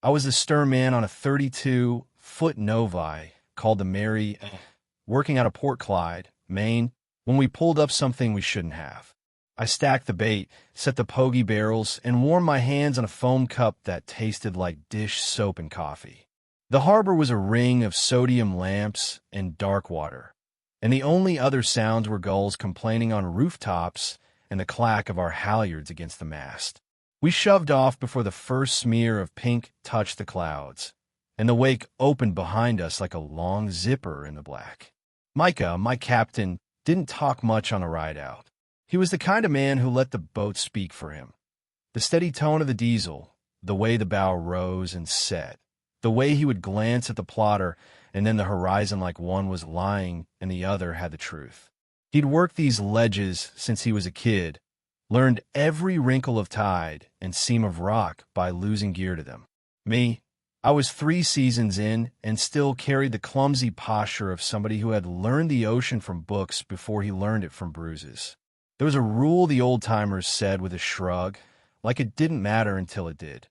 I was the stern man on a 32-foot Novi called the Mary, working out of Port Clyde, Maine, when we pulled up something we shouldn't have. I stacked the bait, set the pogey barrels, and warmed my hands on a foam cup that tasted like dish soap and coffee. The harbor was a ring of sodium lamps and dark water, and the only other sounds were gulls complaining on rooftops and the clack of our halyards against the mast. We shoved off before the first smear of pink touched the clouds, and the wake opened behind us like a long zipper in the black. Micah, my captain, didn't talk much on the ride out. He was the kind of man who let the boat speak for him. The steady tone of the diesel, the way the bow rose and set, the way he would glance at the plotter and then the horizon like one was lying and the other had the truth. He'd worked these ledges since he was a kid, learned every wrinkle of tide and seam of rock by losing gear to them. Me, I was 3 seasons in and still carried the clumsy posture of somebody who had learned the ocean from books before he learned it from bruises. There was a rule the old-timers said with a shrug, like it didn't matter until it did.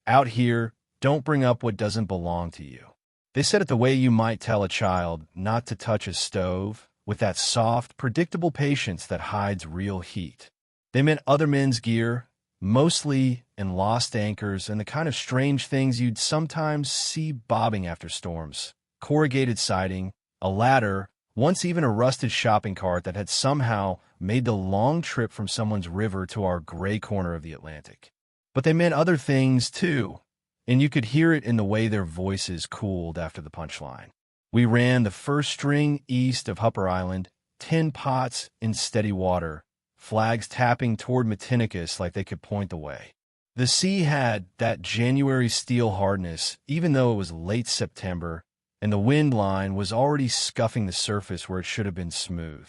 Out here, don't bring up what doesn't belong to you. They said it the way you might tell a child not to touch a stove, with that soft, predictable patience that hides real heat. They meant other men's gear, mostly in lost anchors and the kind of strange things you'd sometimes see bobbing after storms. Corrugated siding, a ladder, once even a rusted shopping cart that had somehow made the long trip from someone's river to our gray corner of the Atlantic. But they meant other things, too, and you could hear it in the way their voices cooled after the punchline. We ran the first string east of Hupper Island, tin pots in steady water, flags tapping toward Matinicus like they could point the way. The sea had that January steel hardness, even though it was late September, and the wind line was already scuffing the surface where it should have been smooth.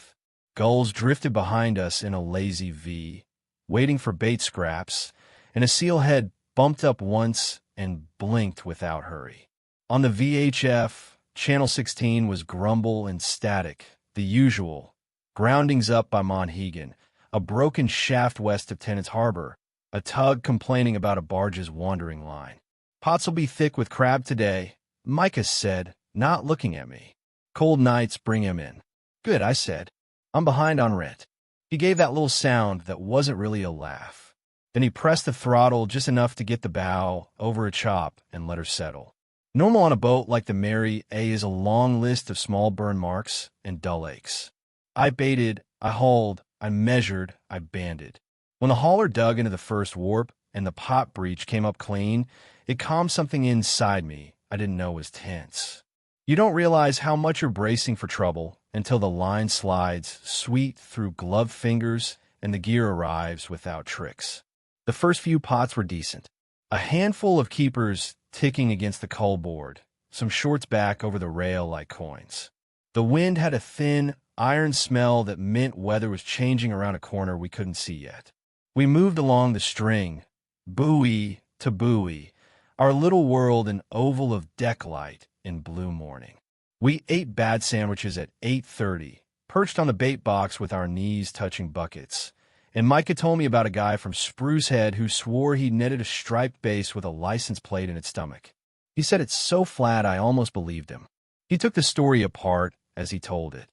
Gulls drifted behind us in a lazy V, waiting for bait scraps, and a sealhead bumped up once and blinked without hurry. On the VHF, Channel 16 was grumble and static, the usual. Groundings up by Monhegan, a broken shaft west of Tennant's Harbor, a tug complaining about a barge's wandering line. Pots'll be thick with crab today, Micah said, not looking at me. Cold nights bring him in. Good, I said. I'm behind on rent. He gave that little sound that wasn't really a laugh. Then he pressed the throttle just enough to get the bow over a chop and let her settle. Normal on a boat like the Mary A is a long list of small burn marks and dull aches. I baited, I hauled, I measured, I banded. When the hauler dug into the first warp and the pot breech came up clean, it calmed something inside me I didn't know was tense. You don't realize how much you're bracing for trouble until the line slides sweet through gloved fingers and the gear arrives without tricks. The first few pots were decent. A handful of keepers ticking against the cull board, some shorts back over the rail like coins. The wind had a thin, iron smell that meant weather was changing around a corner we couldn't see yet. We moved along the string, buoy to buoy, our little world an oval of deck light in blue morning. We ate bad sandwiches at 8:30, perched on the bait box with our knees touching buckets. And Micah told me about a guy from Spruce Head who swore he netted a striped bass with a license plate in its stomach. He said it's so flat I almost believed him. He took the story apart as he told it,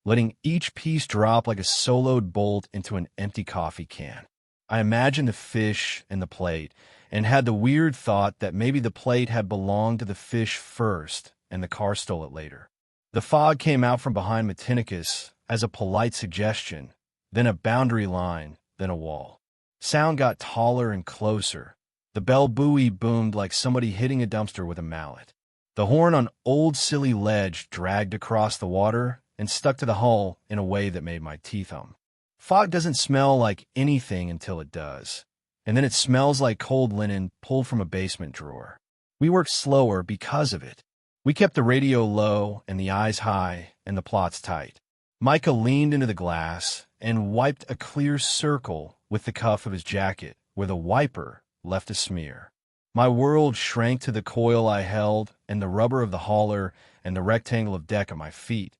letting each piece drop like a soloed bolt into an empty coffee can. I imagined the fish and the plate, and had the weird thought that maybe the plate had belonged to the fish first and the car stole it later. The fog came out from behind Matinicus as a polite suggestion, then a boundary line, then a wall. Sound got taller and closer. The bell buoy boomed like somebody hitting a dumpster with a mallet. The horn on Old Silly Ledge dragged across the water and stuck to the hull in a way that made my teeth hum. Fog doesn't smell like anything until it does, and then it smells like cold linen pulled from a basement drawer. We worked slower because of it. We kept the radio low and the eyes high and the plots tight. Micah leaned into the glass and wiped a clear circle with the cuff of his jacket where the wiper left a smear. My world shrank to the coil I held and the rubber of the hauler and the rectangle of deck at my feet,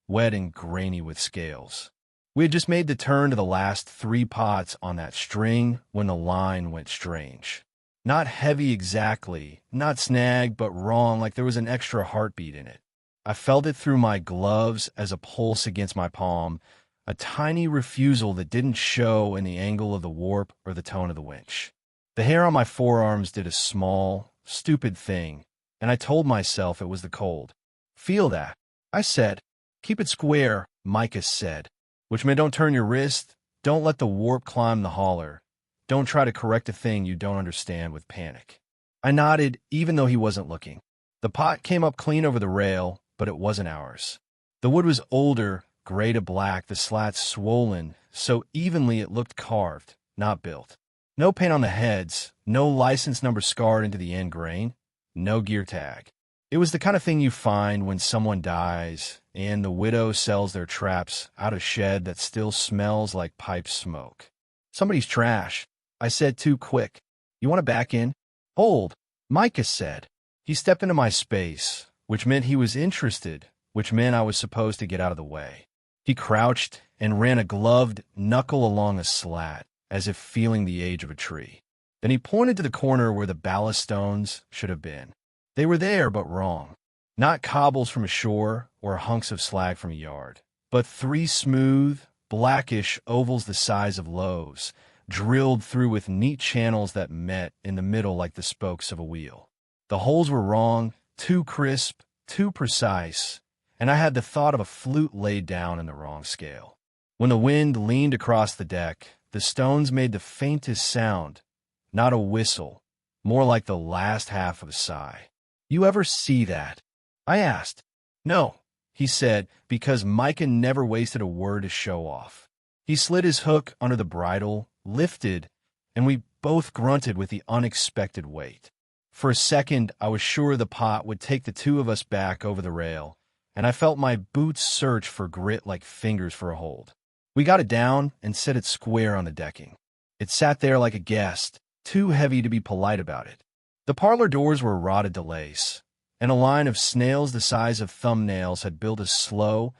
wet and grainy with scales. We had just made the turn to the last 3 pots on that string when the line went strange. Not heavy exactly, not snagged, but wrong, like there was an extra heartbeat in it. I felt it through my gloves as a pulse against my palm, a tiny refusal that didn't show in the angle of the warp or the tone of the winch. The hair on my forearms did a small, stupid thing, and I told myself it was the cold. Feel that, I said. Keep it square, Micah said, which meant don't turn your wrist, don't let the warp climb the holler, don't try to correct a thing you don't understand with panic. I nodded, even though he wasn't looking. The pot came up clean over the rail, but it wasn't ours. The wood was older, gray to black, the slats swollen, so evenly it looked carved, not built. No paint on the heads, no license number scarred into the end grain, no gear tag. It was the kind of thing you find when someone dies and the widow sells their traps out of shed that still smells like pipe smoke. Somebody's trash, I said too quick. You want to back in? Hold, Micah said. He stepped into my space, which meant he was interested, which meant I was supposed to get out of the way. He crouched and ran a gloved knuckle along a slat, as if feeling the age of a tree. Then he pointed to the corner where the ballast stones should have been. They were there, but wrong. Not cobbles from a shore or hunks of slag from a yard, but three smooth, blackish ovals the size of loaves, drilled through with neat channels that met in the middle like the spokes of a wheel. The holes were wrong, too crisp, too precise, and I had the thought of a flute laid down in the wrong scale. When the wind leaned across the deck, the stones made the faintest sound, not a whistle, more like the last half of a sigh. You ever see that? I asked. No, he said, because Micah never wasted a word to show off. He slid his hook under the bridle, lifted, and we both grunted with the unexpected weight. For a second, I was sure the pot would take the two of us back over the rail, and I felt my boots search for grit like fingers for a hold. We got it down and set it square on the decking. It sat there like a guest, too heavy to be polite about it. The parlor doors were rotted to lace, and a line of snails the size of thumbnails had built a slow,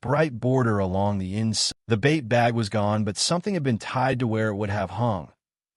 bright border along the inside. The bait bag was gone, but something had been tied to where it would have hung.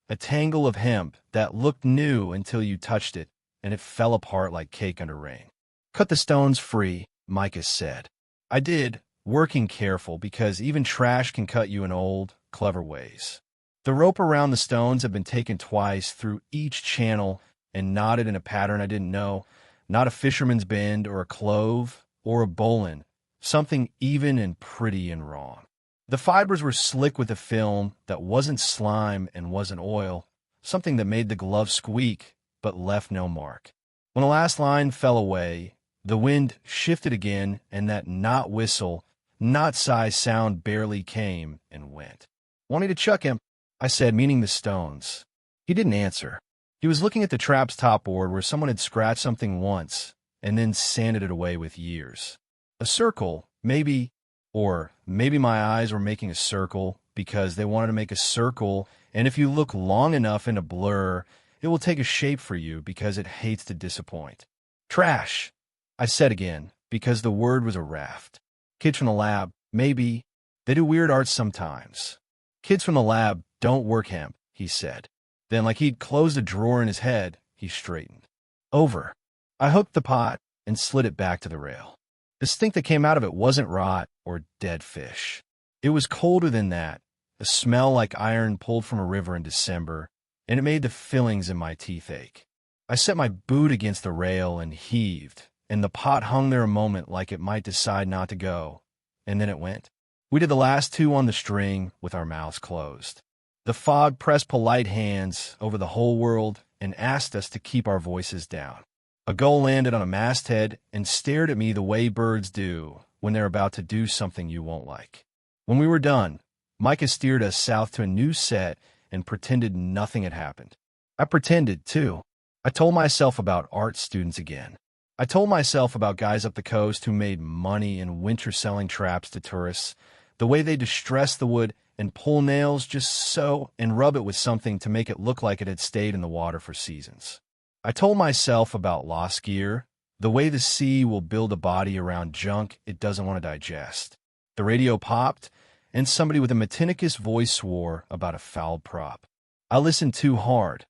A tangle of hemp that looked new until you touched it, and it fell apart like cake under rain. Cut the stones free, Micah said. I did, working careful, because even trash can cut you in old, clever ways. The rope around the stones had been taken twice through each channel and knotted in a pattern I didn't know, not a fisherman's bend or a clove or a bowline, something even and pretty and wrong. The fibers were slick with a film that wasn't slime and wasn't oil, something that made the glove squeak but left no mark. When the last line fell away, the wind shifted again, and that knot whistle, knot size sound barely came and went. "Wanting to chuck him," I said, meaning the stones. He didn't answer. He was looking at the trap's topboard where someone had scratched something once and then sanded it away with years. A circle, maybe, or maybe my eyes were making a circle because they wanted to make a circle, and if you look long enough in a blur, it will take a shape for you because it hates to disappoint. Trash, I said again, because the word was a raft. Kids from the lab, maybe. They do weird art sometimes. Kids from the lab don't work hemp, he said. Then, like he'd closed a drawer in his head, he straightened. Over. I hooked the pot and slid it back to the rail. The stink that came out of it wasn't rot or dead fish. It was colder than that, a smell like iron pulled from a river in December, and it made the fillings in my teeth ache. I set my boot against the rail and heaved, and the pot hung there a moment like it might decide not to go, and then it went. We did the last two on the string with our mouths closed. The fog pressed polite hands over the whole world and asked us to keep our voices down. A gull landed on a masthead and stared at me the way birds do when they're about to do something you won't like. When we were done, Micah steered us south to a new set and pretended nothing had happened. I pretended, too. I told myself about art students again. I told myself about guys up the coast who made money in winter selling traps to tourists, the way they distress the wood and pull nails just so and rub it with something to make it look like it had stayed in the water for seasons. I told myself about lost gear, the way the sea will build a body around junk it doesn't want to digest. The radio popped, and somebody with a Matinicus voice swore about a fouled prop. I listened too hard.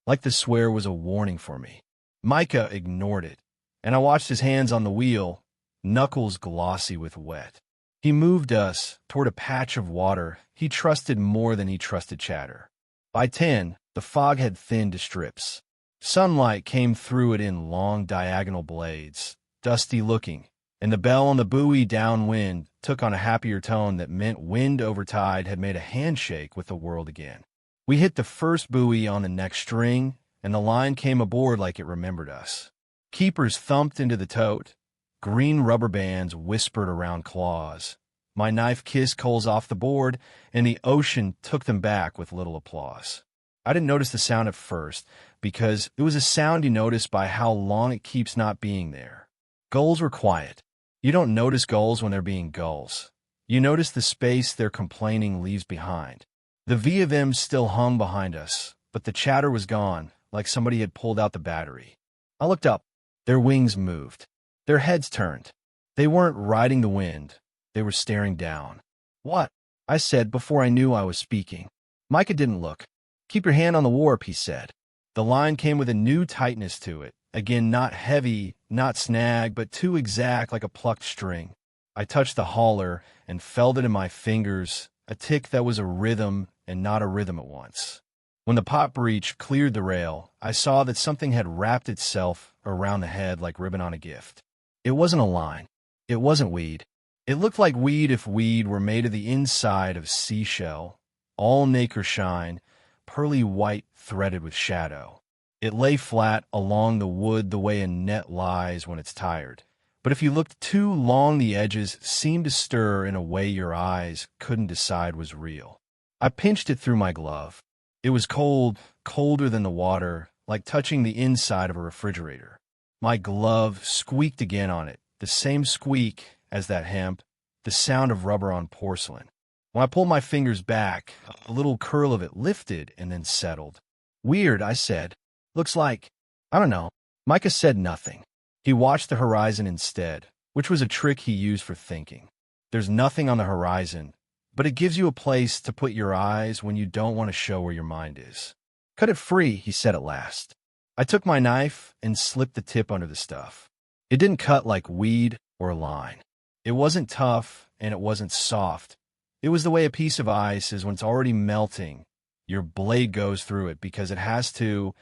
like the swear was a warning for me. Micah ignored it, and I watched his hands on the wheel, knuckles glossy with wet. He moved us toward a patch of water he trusted more than he trusted chatter. By 10, the fog had thinned to strips. Sunlight came through it in long diagonal blades, dusty looking, and the bell on the buoy downwind took on a happier tone that meant wind over tide had made a handshake with the world again. We hit the first buoy on the next string, and the line came aboard like it remembered us. Keepers thumped into the tote. Green rubber bands whispered around claws. My knife kissed coals off the board, and the ocean took them back with little applause. I didn't notice the sound at first, because it was a sound you notice by how long it keeps not being there. Gulls were quiet. You don't notice gulls when they're being gulls. You notice the space their complaining leaves behind. The V of M still hung behind us, but the chatter was gone, like somebody had pulled out the battery. I looked up. Their wings moved. Their heads turned. They weren't riding the wind. They were staring down. "What?" I said before I knew I was speaking. Micah didn't look. "Keep your hand on the warp," he said. The line came with a new tightness to it. Again, not heavy, not snag, but too exact like a plucked string. I touched the hauler and felt it in my fingers, a tick that was a rhythm and not a rhythm at once. When the pot breach cleared the rail, I saw that something had wrapped itself around the head like ribbon on a gift. It wasn't a line. It wasn't weed. It looked like weed if weed were made of the inside of seashell, all nacre shine, pearly white threaded with shadow. It lay flat along the wood the way a net lies when it's tired. But if you looked too long, the edges seemed to stir in a way your eyes couldn't decide was real. I pinched it through my glove. It was cold, colder than the water, like touching the inside of a refrigerator. My glove squeaked again on it, the same squeak as that hemp, the sound of rubber on porcelain. When I pulled my fingers back, a little curl of it lifted and then settled. "Weird," I said. "Looks like, I don't know." Micah said nothing. He watched the horizon instead, which was a trick he used for thinking. There's nothing on the horizon, but it gives you a place to put your eyes when you don't want to show where your mind is. "Cut it free," he said at last. I took my knife and slipped the tip under the stuff. It didn't cut like weed or a line. It wasn't tough and it wasn't soft. It was the way a piece of ice is when it's already melting. Your blade goes through it because it has to,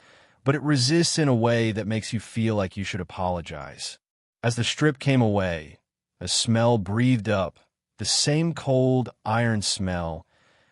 but it resists in a way that makes you feel like you should apologize. As the strip came away, a smell breathed up, the same cold iron smell,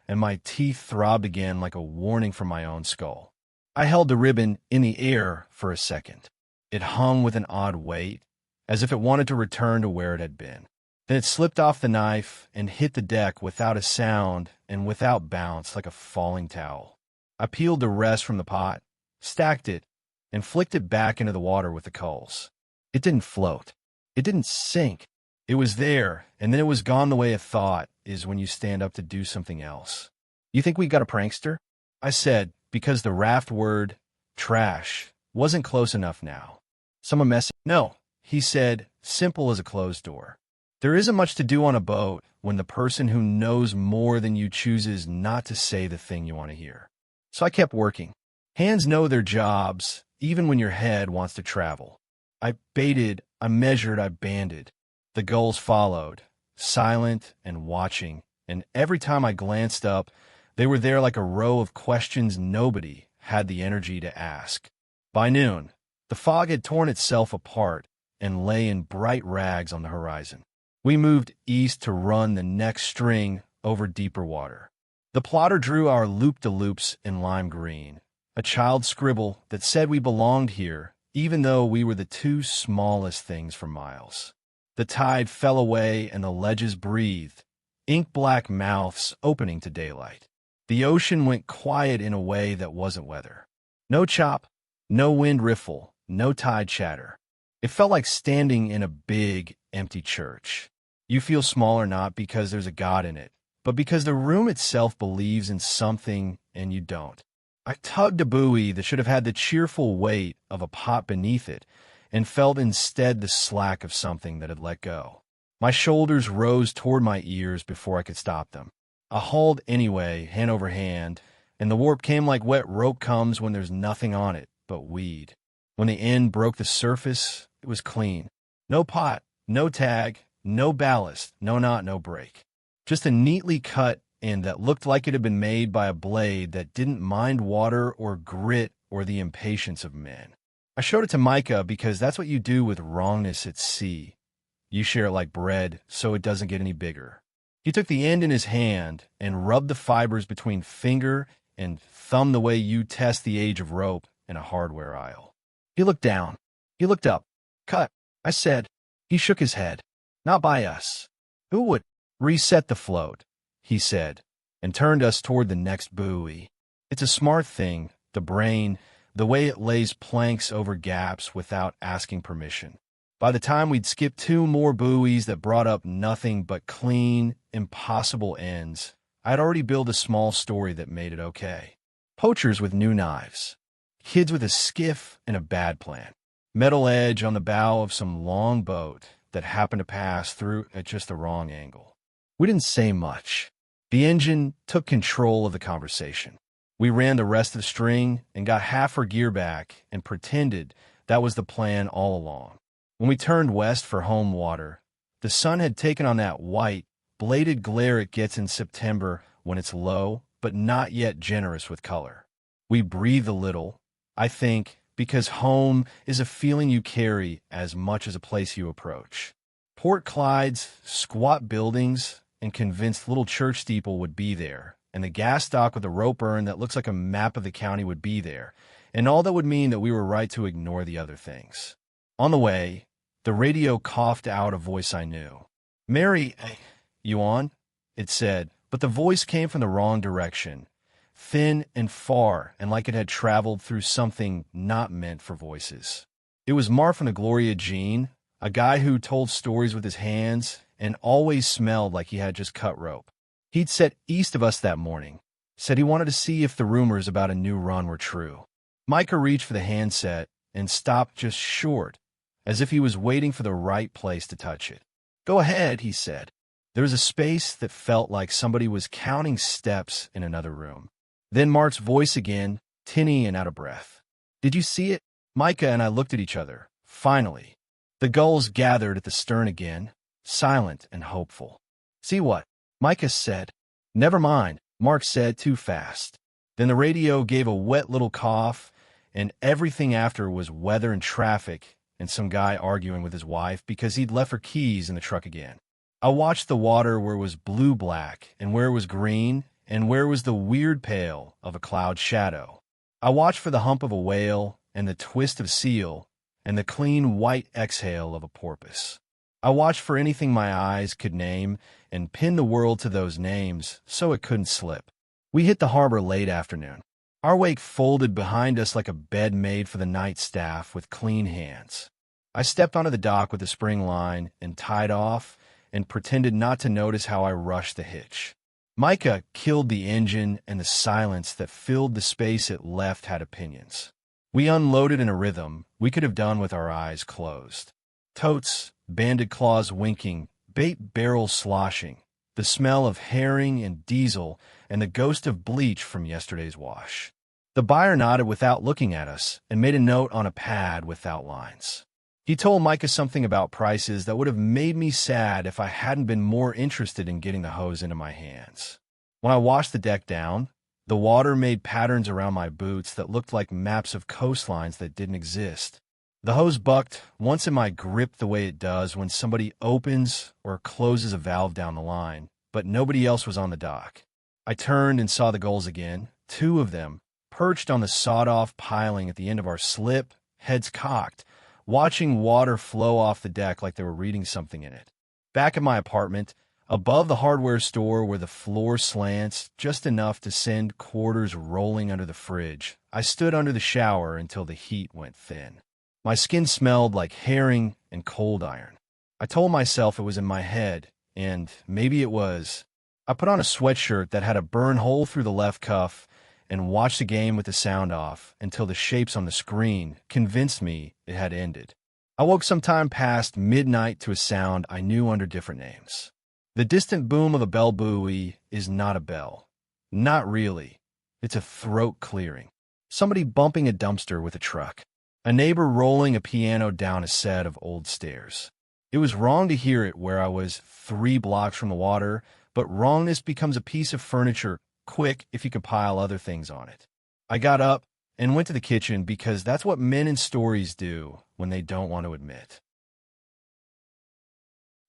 and my teeth throbbed again like a warning from my own skull. I held the ribbon in the air for a second. It hung with an odd weight, as if it wanted to return to where it had been. Then it slipped off the knife and hit the deck without a sound and without bounce like a falling towel. I peeled the rest from the pot, stacked it, and flicked it back into the water with the culls. It didn't float. It didn't sink. It was there, and then it was gone the way a thought is when you stand up to do something else. "You think we got a prankster?" I said, because the raft word, trash, wasn't close enough now. "Someone messing?" "No," he said, simple as a closed door. There isn't much to do on a boat when the person who knows more than you chooses not to say the thing you want to hear. So I kept working. Hands know their jobs, even when your head wants to travel. I baited, I measured, I banded. The gulls followed, silent and watching, and every time I glanced up, they were there like a row of questions nobody had the energy to ask. By noon, the fog had torn itself apart and lay in bright rags on the horizon. We moved east to run the next string over deeper water. The plotter drew our loop-de-loops in lime green, a child scribble that said we belonged here, even though we were the two smallest things for miles. The tide fell away and the ledges breathed, ink-black mouths opening to daylight. The ocean went quiet in a way that wasn't weather. No chop, no wind riffle, no tide chatter. It felt like standing in a big, empty church. You feel smaller not because there's a God in it, but because the room itself believes in something and you don't. I tugged a buoy that should have had the cheerful weight of a pot beneath it and felt instead the slack of something that had let go. My shoulders rose toward my ears before I could stop them. I hauled anyway, hand over hand, and the warp came like wet rope comes when there's nothing on it but weed. When the end broke the surface, it was clean. No pot, no tag, no ballast, no knot, no break. Just a neatly cut end that looked like it had been made by a blade that didn't mind water or grit or the impatience of men. I showed it to Micah because that's what you do with wrongness at sea. You share it like bread so it doesn't get any bigger. He took the end in his hand and rubbed the fibers between finger and thumb the way you test the age of rope in a hardware aisle. He looked down. He looked up. Cut, I said. He shook his head. Not by us. Who would? Reset the float, he said, and turned us toward the next buoy. It's a smart thing, the brain, the way it lays planks over gaps without asking permission. By the time we'd skipped 2 more buoys that brought up nothing but clean, impossible ends, I'd already built a small story that made it okay. Poachers with new knives. Kids with a skiff and a bad plan. Metal edge on the bow of some long boat that happened to pass through at just the wrong angle. We didn't say much. The engine took control of the conversation. We ran the rest of the string and got half our gear back and pretended that was the plan all along. When we turned west for home water, the sun had taken on that white, bladed glare it gets in September when it's low, but not yet generous with color. We breathed a little, I think, because home is a feeling you carry as much as a place you approach. Port Clyde's squat buildings and convinced little church steeple would be there, and the gas dock with a rope urn that looks like a map of the county would be there, and all that would mean that we were right to ignore the other things. On the way, the radio coughed out a voice I knew. Mary, you on? It said, but the voice came from the wrong direction, thin and far, and like it had traveled through something not meant for voices. It was Marfin Gloria Jean, a guy who told stories with his hands and always smelled like he had just cut rope. He'd set east of us that morning, said he wanted to see if the rumors about a new run were true. Micah reached for the handset and stopped just short, as if he was waiting for the right place to touch it. Go ahead, he said. There was a space that felt like somebody was counting steps in another room. Then Mark's voice again, tinny and out of breath. Did you see it? Micah and I looked at each other. Finally. The gulls gathered at the stern again, silent and hopeful. See what? Micah said. Never mind, Mark said too fast. Then the radio gave a wet little cough, and everything after was weather and traffic and some guy arguing with his wife because he'd left her keys in the truck again. I watched the water where it was blue-black and where it was green and where was the weird pale of a cloud shadow. I watched for the hump of a whale and the twist of seal and the clean white exhale of a porpoise. I watched for anything my eyes could name and pinned the world to those names so it couldn't slip. We hit the harbor late afternoon. Our wake folded behind us like a bed made for the night staff with clean hands. I stepped onto the dock with the spring line and tied off and pretended not to notice how I rushed the hitch. Micah killed the engine, and the silence that filled the space it left had opinions. We unloaded in a rhythm we could have done with our eyes closed. Totes, banded claws winking, bait barrels sloshing, the smell of herring and diesel, and the ghost of bleach from yesterday's wash. The buyer nodded without looking at us and made a note on a pad without lines. He told Micah something about prices that would have made me sad if I hadn't been more interested in getting the hose into my hands. When I washed the deck down, the water made patterns around my boots that looked like maps of coastlines that didn't exist. The hose bucked once in my grip the way it does when somebody opens or closes a valve down the line, but nobody else was on the dock. I turned and saw the gulls again, 2 of them, perched on the sawed-off piling at the end of our slip, heads cocked, watching water flow off the deck like they were reading something in it. Back at my apartment, above the hardware store where the floor slants just enough to send quarters rolling under the fridge, I stood under the shower until the heat went thin. My skin smelled like herring and cold iron. I told myself it was in my head, and maybe it was. I put on a sweatshirt that had a burn hole through the left cuff and watched the game with the sound off until the shapes on the screen convinced me it had ended. I woke sometime past midnight to a sound I knew under different names. The distant boom of a bell buoy is not a bell. Not really. It's a throat clearing. Somebody bumping a dumpster with a truck. A neighbor rolling a piano down a set of old stairs. It was wrong to hear it where I was 3 blocks from the water, but wrongness becomes a piece of furniture quick if you can pile other things on it. I got up and went to the kitchen because that's what men in stories do when they don't want to admit.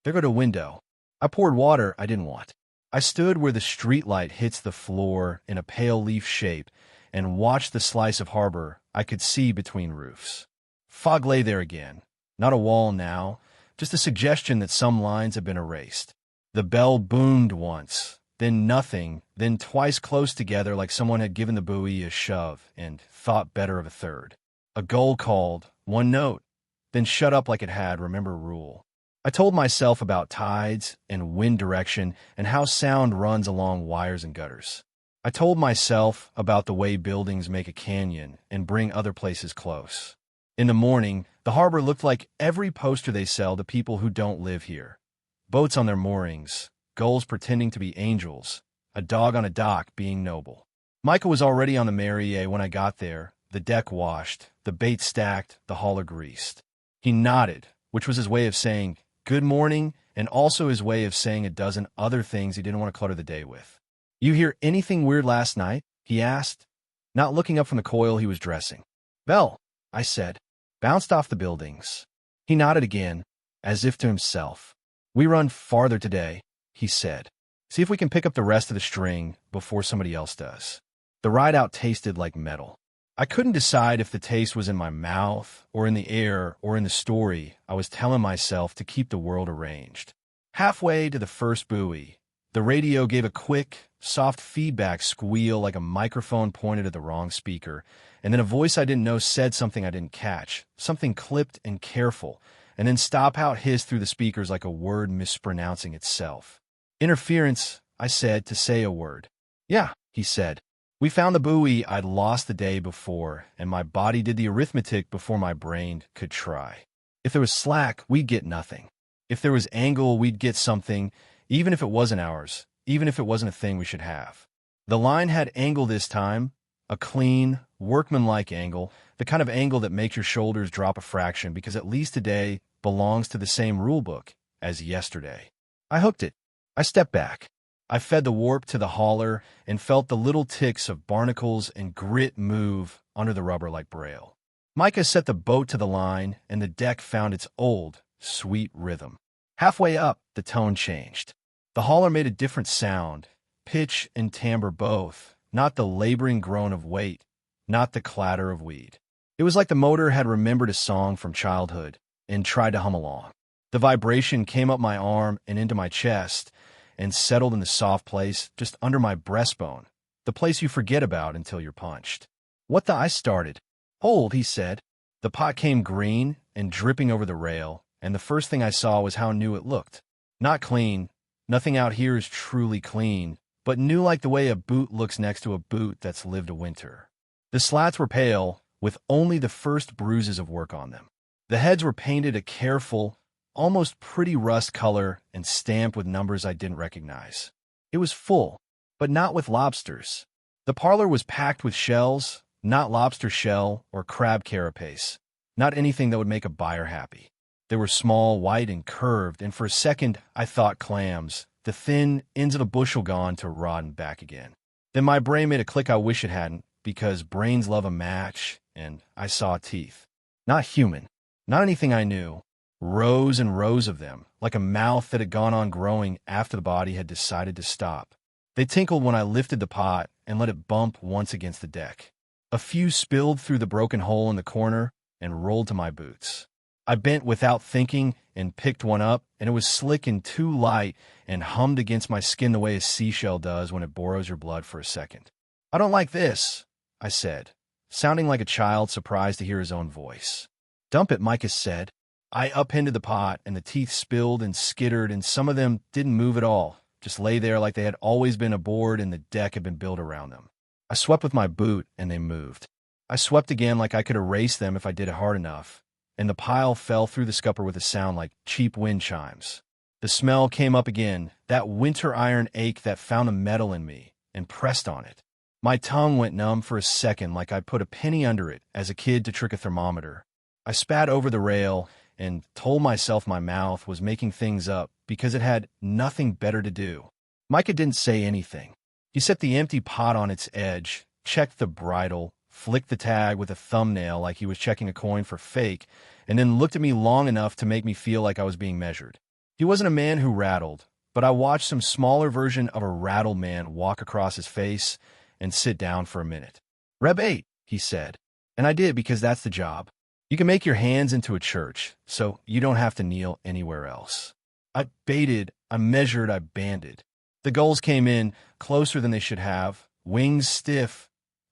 There go to window. I poured water I didn't want. I stood where the streetlight hits the floor in a pale leaf shape and watched the slice of harbor I could see between roofs. Fog lay there again. Not a wall now, just a suggestion that some lines had been erased. The bell boomed once, then nothing, then twice close together like someone had given the buoy a shove and thought better of a third. A gull called, 1 note, then shut up like it had remember rule. I told myself about tides and wind direction and how sound runs along wires and gutters. I told myself about the way buildings make a canyon and bring other places close. In the morning, the harbor looked like every poster they sell to people who don't live here. Boats on their moorings, gulls pretending to be angels, a dog on a dock being noble. Micah was already on the Marie when I got there, the deck washed, the bait stacked, the hauler greased. He nodded, which was his way of saying, good morning, and also his way of saying a dozen other things he didn't want to clutter the day with. You hear anything weird last night? He asked, not looking up from the coil he was dressing. Bell, I said, bounced off the buildings. He nodded again, as if to himself. We run farther today, he said. See if we can pick up the rest of the string before somebody else does. The ride out tasted like metal. I couldn't decide if the taste was in my mouth, or in the air, or in the story I was telling myself to keep the world arranged. Halfway to the first buoy, the radio gave a quick, soft feedback squeal like a microphone pointed at the wrong speaker, and then a voice I didn't know said something I didn't catch, something clipped and careful, and then stop out hissed through the speakers like a word mispronouncing itself. Interference, I said, to say a word. Yeah, he said. We found the buoy I'd lost the day before, and my body did the arithmetic before my brain could try. If there was slack, we'd get nothing. If there was angle, we'd get something, even if it wasn't ours, even if it wasn't a thing we should have. The line had angle this time, a clean, workmanlike angle, the kind of angle that makes your shoulders drop a fraction because at least today belongs to the same rulebook as yesterday. I hooked it. I stepped back. I fed the warp to the hauler and felt the little ticks of barnacles and grit move under the rubber like braille. Micah set the boat to the line, and the deck found its old, sweet rhythm. Halfway up, the tone changed. The hauler made a different sound, pitch and timbre both, not the laboring groan of weight, not the clatter of weed. It was like the motor had remembered a song from childhood and tried to hum along. The vibration came up my arm and into my chest and settled in the soft place just under my breastbone, the place you forget about until you're punched. What the I started. Hold, he said. The pot came green and dripping over the rail, and the first thing I saw was how new it looked. Not clean. Nothing out here is truly clean, but new like the way a boot looks next to a boot that's lived a winter. The slats were pale, with only the first bruises of work on them. The heads were painted a careful, almost pretty rust color and stamped with numbers I didn't recognize. It was full, but not with lobsters. The parlor was packed with shells, not lobster shell or crab carapace, not anything that would make a buyer happy. They were small, white, and curved, and for a second I thought clams, the thin ends of the bushel gone to rot and back again. Then my brain made a click I wish it hadn't, because brains love a match, and I saw teeth. Not human, not anything I knew. Rows and rows of them, like a mouth that had gone on growing after the body had decided to stop. They tinkled when I lifted the pot and let it bump once against the deck. A few spilled through the broken hole in the corner and rolled to my boots. I bent without thinking and picked one up, and it was slick and too light and hummed against my skin the way a seashell does when it borrows your blood for a second. I don't like this, I said, sounding like a child surprised to hear his own voice. Dump it, Micah said. I upended the pot, and the teeth spilled and skittered, and some of them didn't move at all, just lay there like they had always been aboard and the deck had been built around them. I swept with my boot, and they moved. I swept again like I could erase them if I did it hard enough, and the pile fell through the scupper with a sound like cheap wind chimes. The smell came up again, that winter iron ache that found a metal in me, and pressed on it. My tongue went numb for a second like I'd put a penny under it as a kid to trick a thermometer. I spat over the rail and told myself my mouth was making things up because it had nothing better to do. Micah didn't say anything. He set the empty pot on its edge, checked the bridle, flicked the tag with a thumbnail like he was checking a coin for fake, and then looked at me long enough to make me feel like I was being measured. He wasn't a man who rattled, but I watched some smaller version of a rattle man walk across his face and sit down for a minute. "Reb 8, he said. And I did because that's the job. You can make your hands into a church, so you don't have to kneel anywhere else. I baited, I measured, I banded. The gulls came in closer than they should have, wings stiff,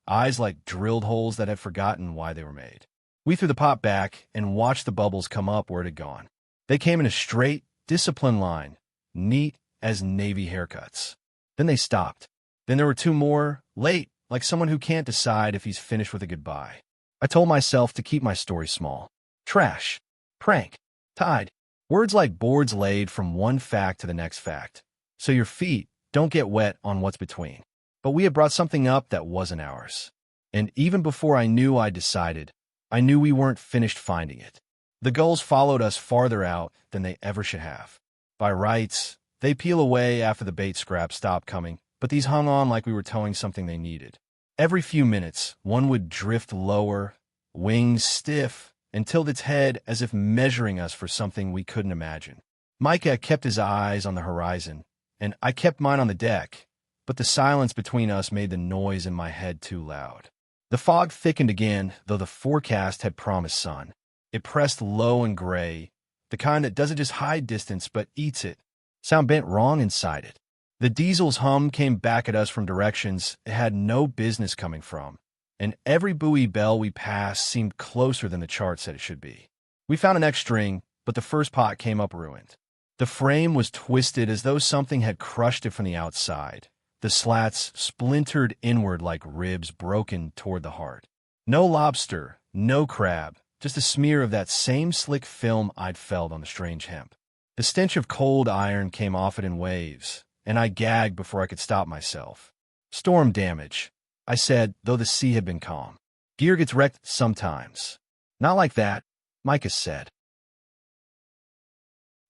eyes like drilled holes that had forgotten why they were made. We threw the pot back and watched the bubbles come up where it had gone. They came in a straight, disciplined line, neat as Navy haircuts. Then they stopped. Then there were two more, late, like someone who can't decide if he's finished with a goodbye. I told myself to keep my story small. Trash, prank, tide. Words like boards laid from one fact to the next fact. So your feet don't get wet on what's between. But we had brought something up that wasn't ours. And even before I knew I'd decided, I knew we weren't finished finding it. The gulls followed us farther out than they ever should have. By rights, they peel away after the bait scraps stopped coming, but these hung on like we were towing something they needed. Every few minutes, one would drift lower, wings stiff, and tilt its head as if measuring us for something we couldn't imagine. Micah kept his eyes on the horizon, and I kept mine on the deck, but the silence between us made the noise in my head too loud. The fog thickened again, though the forecast had promised sun. It pressed low and gray, the kind that doesn't just hide distance but eats it. Sound bent wrong inside it. The diesel's hum came back at us from directions it had no business coming from, and every buoy bell we passed seemed closer than the chart said it should be. We found an next string, but the first pot came up ruined. The frame was twisted as though something had crushed it from the outside. The slats splintered inward like ribs broken toward the heart. No lobster, no crab, just a smear of that same slick film I'd felt on the strange hemp. The stench of cold iron came off it in waves, and I gagged before I could stop myself. Storm damage, I said, though the sea had been calm. Gear gets wrecked sometimes. Not like that, Micah said.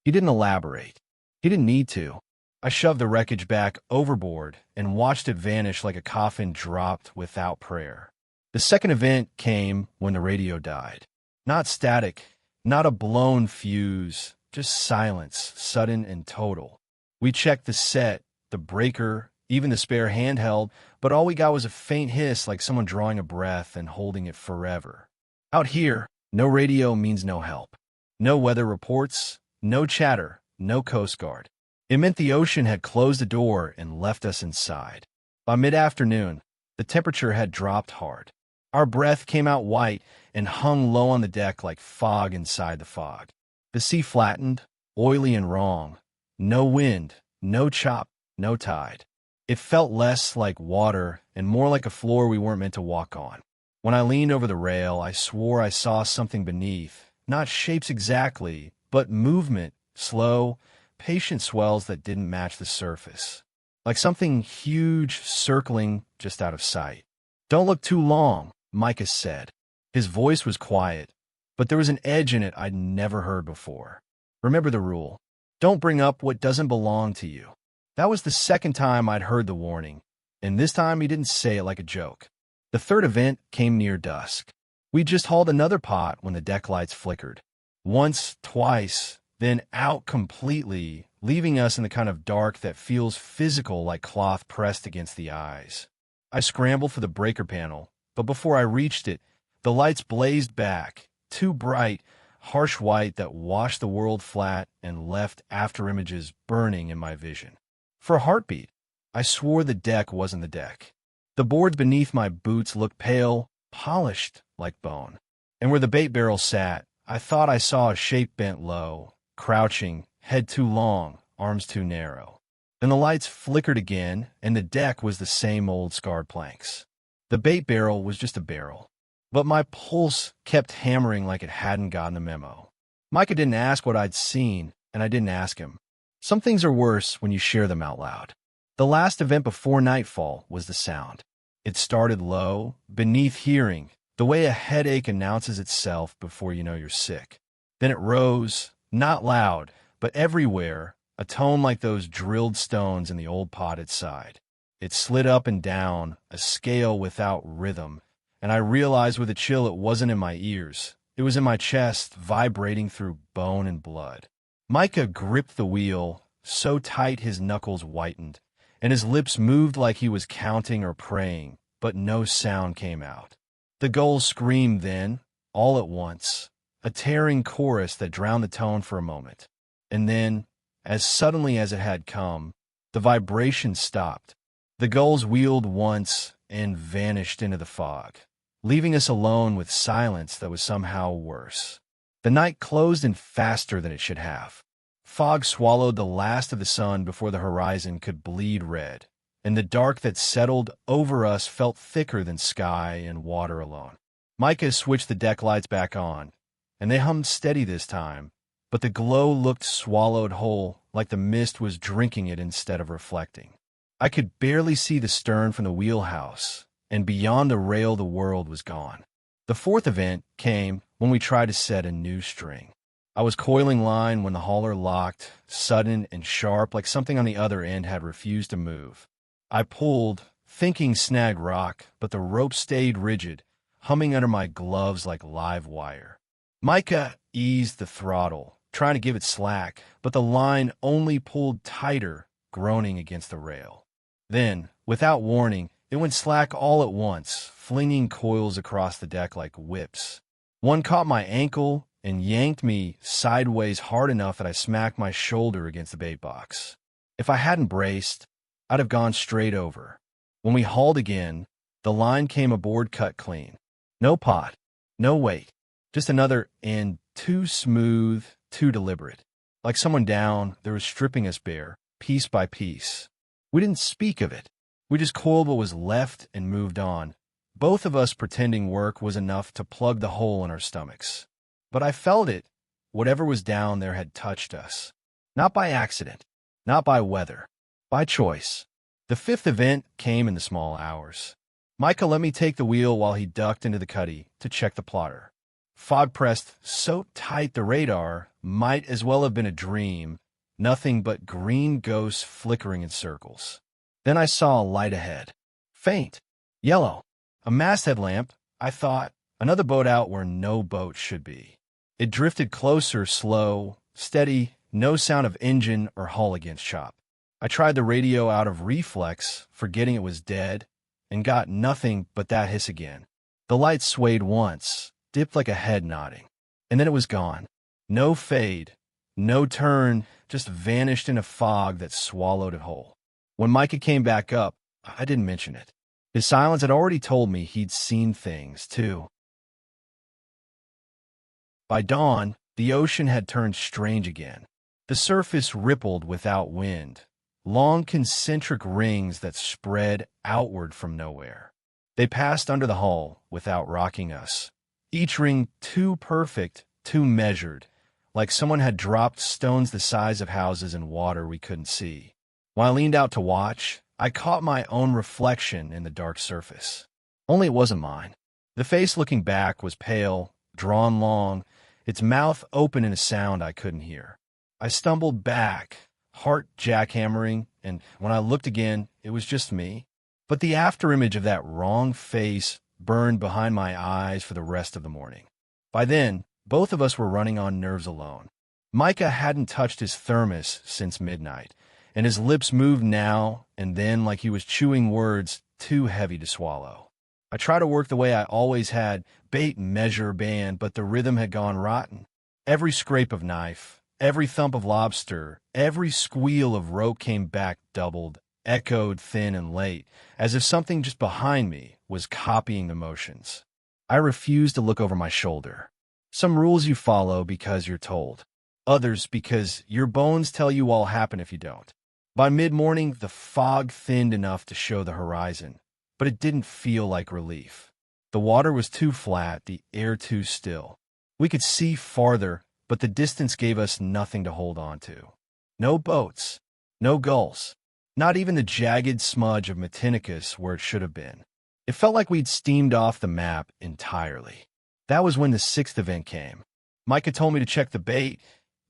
He didn't elaborate. He didn't need to. I shoved the wreckage back overboard and watched it vanish like a coffin dropped without prayer. The second event came when the radio died. Not static, not a blown fuse, just silence, sudden and total. We checked the set, the breaker, even the spare handheld, but all we got was a faint hiss like someone drawing a breath and holding it forever. Out here, no radio means no help. No weather reports, no chatter, no Coast Guard. It meant the ocean had closed the door and left us inside. By mid-afternoon, the temperature had dropped hard. Our breath came out white and hung low on the deck like fog inside the fog. The sea flattened, oily and wrong. No wind, no chop, no tide. It felt less like water and more like a floor we weren't meant to walk on. When I leaned over the rail, I swore I saw something beneath. Not shapes exactly, but movement, slow, patient swells that didn't match the surface. Like something huge circling just out of sight. "Don't look too long," Micah said. His voice was quiet, but there was an edge in it I'd never heard before. "Remember the rule. Don't bring up what doesn't belong to you." That was the second time I'd heard the warning, and this time he didn't say it like a joke. The third event came near dusk. We just hauled another pot when the deck lights flickered. Once, twice, then out completely, leaving us in the kind of dark that feels physical like cloth pressed against the eyes. I scrambled for the breaker panel, but before I reached it, the lights blazed back, too bright, harsh white that washed the world flat and left afterimages burning in my vision. For a heartbeat, I swore the deck wasn't the deck. The boards beneath my boots looked pale, polished like bone. And where the bait barrel sat, I thought I saw a shape bent low, crouching, head too long, arms too narrow. Then the lights flickered again, and the deck was the same old scarred planks. The bait barrel was just a barrel. But my pulse kept hammering like it hadn't gotten the memo. Micah didn't ask what I'd seen, and I didn't ask him. Some things are worse when you share them out loud. The last event before nightfall was the sound. It started low, beneath hearing, the way a headache announces itself before you know you're sick. Then it rose, not loud, but everywhere, a tone like those drilled stones in the old potted side. It slid up and down, a scale without rhythm, and I realized with a chill it wasn't in my ears. It was in my chest, vibrating through bone and blood. Micah gripped the wheel, so tight his knuckles whitened, and his lips moved like he was counting or praying, but no sound came out. The gulls screamed then, all at once, a tearing chorus that drowned the tone for a moment. And then, as suddenly as it had come, the vibration stopped. The gulls wheeled once and vanished into the fog, leaving us alone with silence that was somehow worse. The night closed in faster than it should have. Fog swallowed the last of the sun before the horizon could bleed red, and the dark that settled over us felt thicker than sky and water alone. Micah switched the deck lights back on, and they hummed steady this time, but the glow looked swallowed whole, like the mist was drinking it instead of reflecting. I could barely see the stern from the wheelhouse, and beyond the rail the world was gone. The fourth event came when we tried to set a new string. I was coiling line when the hauler locked, sudden and sharp, like something on the other end had refused to move. I pulled, thinking snag rock, but the rope stayed rigid, humming under my gloves like live wire. Micah eased the throttle, trying to give it slack, but the line only pulled tighter, groaning against the rail. Then, without warning, it went slack all at once, flinging coils across the deck like whips. One caught my ankle and yanked me sideways hard enough that I smacked my shoulder against the bait box. If I hadn't braced, I'd have gone straight over. When we hauled again, the line came aboard cut clean. No pot, no weight, just another end too smooth, too deliberate. Like someone down, there was stripping us bare, piece by piece. We didn't speak of it. We just coiled what was left and moved on, both of us pretending work was enough to plug the hole in our stomachs. But I felt it. Whatever was down there had touched us. Not by accident, not by weather, by choice. The fifth event came in the small hours. Micah let me take the wheel while he ducked into the cuddy to check the plotter. Fog pressed so tight the radar might as well have been a dream, nothing but green ghosts flickering in circles. Then I saw a light ahead. Faint, yellow, a masthead lamp, I thought, another boat out where no boat should be. It drifted closer, slow, steady, no sound of engine or hull against chop. I tried the radio out of reflex, forgetting it was dead, and got nothing but that hiss again. The light swayed once, dipped like a head nodding, and then it was gone. No fade, no turn, just vanished in a fog that swallowed it whole. When Micah came back up, I didn't mention it. His silence had already told me he'd seen things, too. By dawn, the ocean had turned strange again. The surface rippled without wind, long concentric rings that spread outward from nowhere. They passed under the hull without rocking us, each ring too perfect, too measured, like someone had dropped stones the size of houses in water we couldn't see. When I leaned out to watch, I caught my own reflection in the dark surface. Only it wasn't mine. The face looking back was pale, drawn long, its mouth open in a sound I couldn't hear. I stumbled back, heart jackhammering, and when I looked again, it was just me. But the afterimage of that wrong face burned behind my eyes for the rest of the morning. By then, both of us were running on nerves alone. Micah hadn't touched his thermos since midnight, and his lips moved now and then like he was chewing words too heavy to swallow. I tried to work the way I always had, bait, measure, band, but the rhythm had gone rotten. Every scrape of knife, every thump of lobster, every squeal of rope came back doubled, echoed thin and late, as if something just behind me was copying the motions. I refused to look over my shoulder. Some rules you follow because you're told. Others because your bones tell you what'll happen if you don't. By mid-morning, the fog thinned enough to show the horizon, but it didn't feel like relief. The water was too flat, the air too still. We could see farther, but the distance gave us nothing to hold on to. No boats, no gulls, not even the jagged smudge of Matinicus where it should have been. It felt like we'd steamed off the map entirely. That was when the sixth event came. Micah told me to check the bait,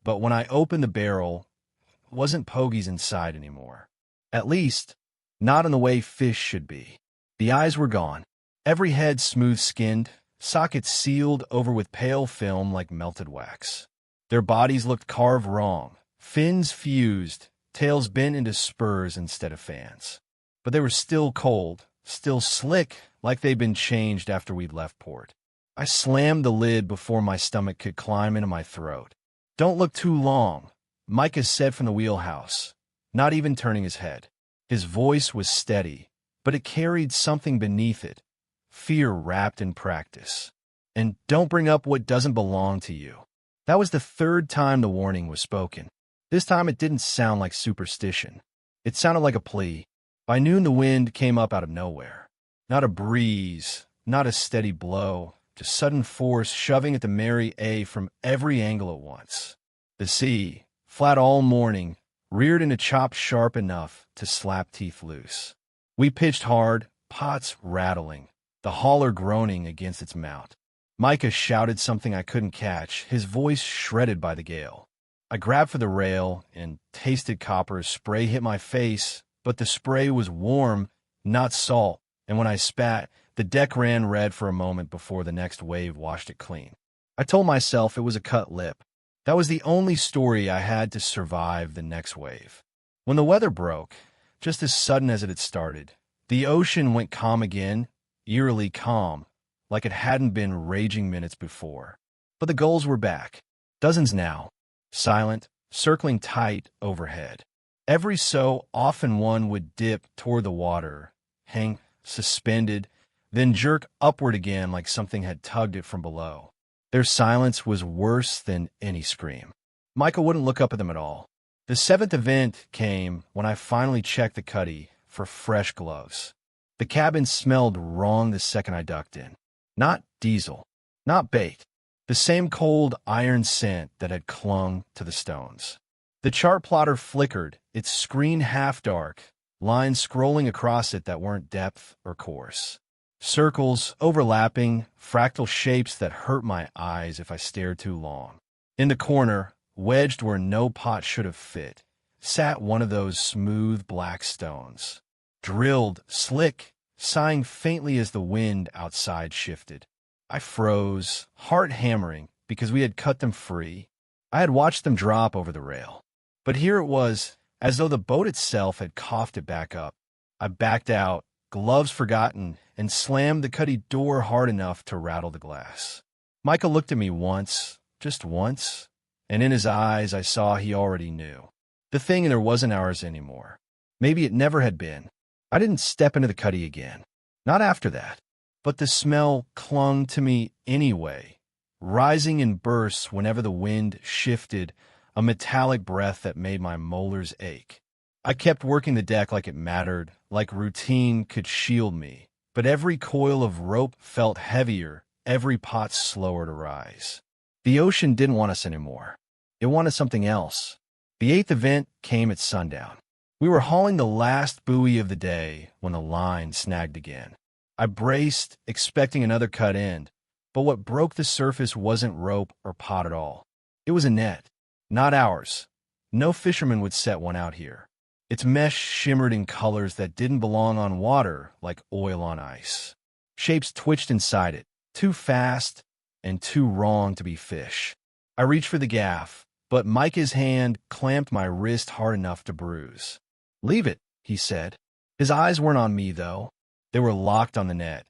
but when I opened the barrel, it wasn't pogies inside anymore. At least, not in the way fish should be. The eyes were gone. Every head smooth-skinned, sockets sealed over with pale film like melted wax. Their bodies looked carved wrong, fins fused, tails bent into spurs instead of fans. But they were still cold, still slick, like they'd been changed after we'd left port. I slammed the lid before my stomach could climb into my throat. "Don't look too long," Micah said from the wheelhouse, not even turning his head. His voice was steady, but it carried something beneath it, fear wrapped in practice. "And don't bring up what doesn't belong to you." That was the third time the warning was spoken. This time it didn't sound like superstition. It sounded like a plea. By noon the wind came up out of nowhere. Not a breeze, not a steady blow, just sudden force shoving at the Mary A from every angle at once. The sea, flat all morning, reared into chops sharp enough to slap teeth loose. We pitched hard, pots rattling, the hauler groaning against its mount. Micah shouted something I couldn't catch, his voice shredded by the gale. I grabbed for the rail and tasted copper as spray hit my face, but the spray was warm, not salt, and when I spat, the deck ran red for a moment before the next wave washed it clean. I told myself it was a cut lip. That was the only story I had to survive the next wave. When the weather broke, just as sudden as it had started, the ocean went calm again, eerily calm, like it hadn't been raging minutes before. But the gulls were back, dozens now, silent, circling tight overhead. Every so often one would dip toward the water, hang suspended, then jerk upward again like something had tugged it from below. Their silence was worse than any scream. Michael wouldn't look up at them at all. The seventh event came when I finally checked the cuddy for fresh gloves. The cabin smelled wrong the second I ducked in. Not diesel, not bait. The same cold iron scent that had clung to the stones. The chart plotter flickered, its screen half dark, lines scrolling across it that weren't depth or course. Circles, overlapping, fractal shapes that hurt my eyes if I stared too long. In the corner, wedged where no pot should have fit, sat one of those smooth black stones. Drilled, slick, sighing faintly as the wind outside shifted. I froze, heart hammering, because we had cut them free. I had watched them drop over the rail. But here it was, as though the boat itself had coughed it back up. I backed out, gloves forgotten, and slammed the cuddy door hard enough to rattle the glass. Michael looked at me once, just once, and in his eyes I saw he already knew. The thing there wasn't ours anymore. Maybe it never had been. I didn't step into the cuddy again. Not after that. But the smell clung to me anyway, rising in bursts whenever the wind shifted, a metallic breath that made my molars ache. I kept working the deck like it mattered, like routine could shield me, but every coil of rope felt heavier, every pot slower to rise. The ocean didn't want us anymore. It wanted something else. The eighth event came at sundown. We were hauling the last buoy of the day when the line snagged again. I braced, expecting another cut end, but what broke the surface wasn't rope or pot at all. It was a net. Not ours. No fisherman would set one out here. Its mesh shimmered in colors that didn't belong on water, like oil on ice. Shapes twitched inside it, too fast and too wrong to be fish. I reached for the gaff, but Micah's hand clamped my wrist hard enough to bruise. "Leave it," he said. His eyes weren't on me, though. They were locked on the net,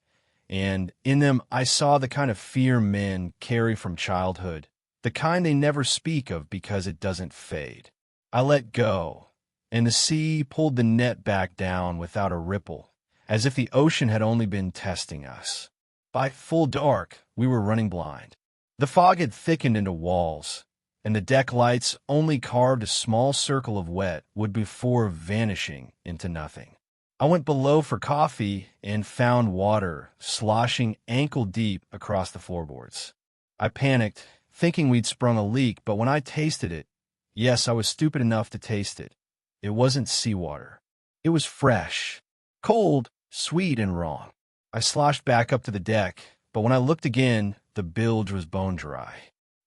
and in them I saw the kind of fear men carry from childhood, the kind they never speak of because it doesn't fade. I let go, and the sea pulled the net back down without a ripple, as if the ocean had only been testing us. By full dark, we were running blind. The fog had thickened into walls, and the deck lights only carved a small circle of wet wood before vanishing into nothing. I went below for coffee and found water sloshing ankle-deep across the floorboards. I panicked, thinking we'd sprung a leak, but when I tasted it, yes, I was stupid enough to taste it, it wasn't seawater. It was fresh, cold, sweet, and wrong. I sloshed back up to the deck, but when I looked again, the bilge was bone dry.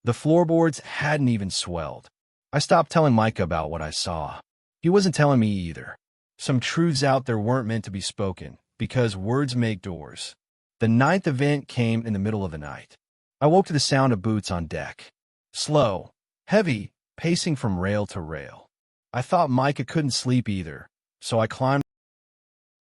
The floorboards hadn't even swelled. I stopped telling Micah about what I saw. He wasn't telling me either. Some truths out there weren't meant to be spoken, because words make doors. The ninth event came in the middle of the night. I woke to the sound of boots on deck. Slow, heavy, pacing from rail to rail. I thought Micah couldn't sleep either, so I climbed.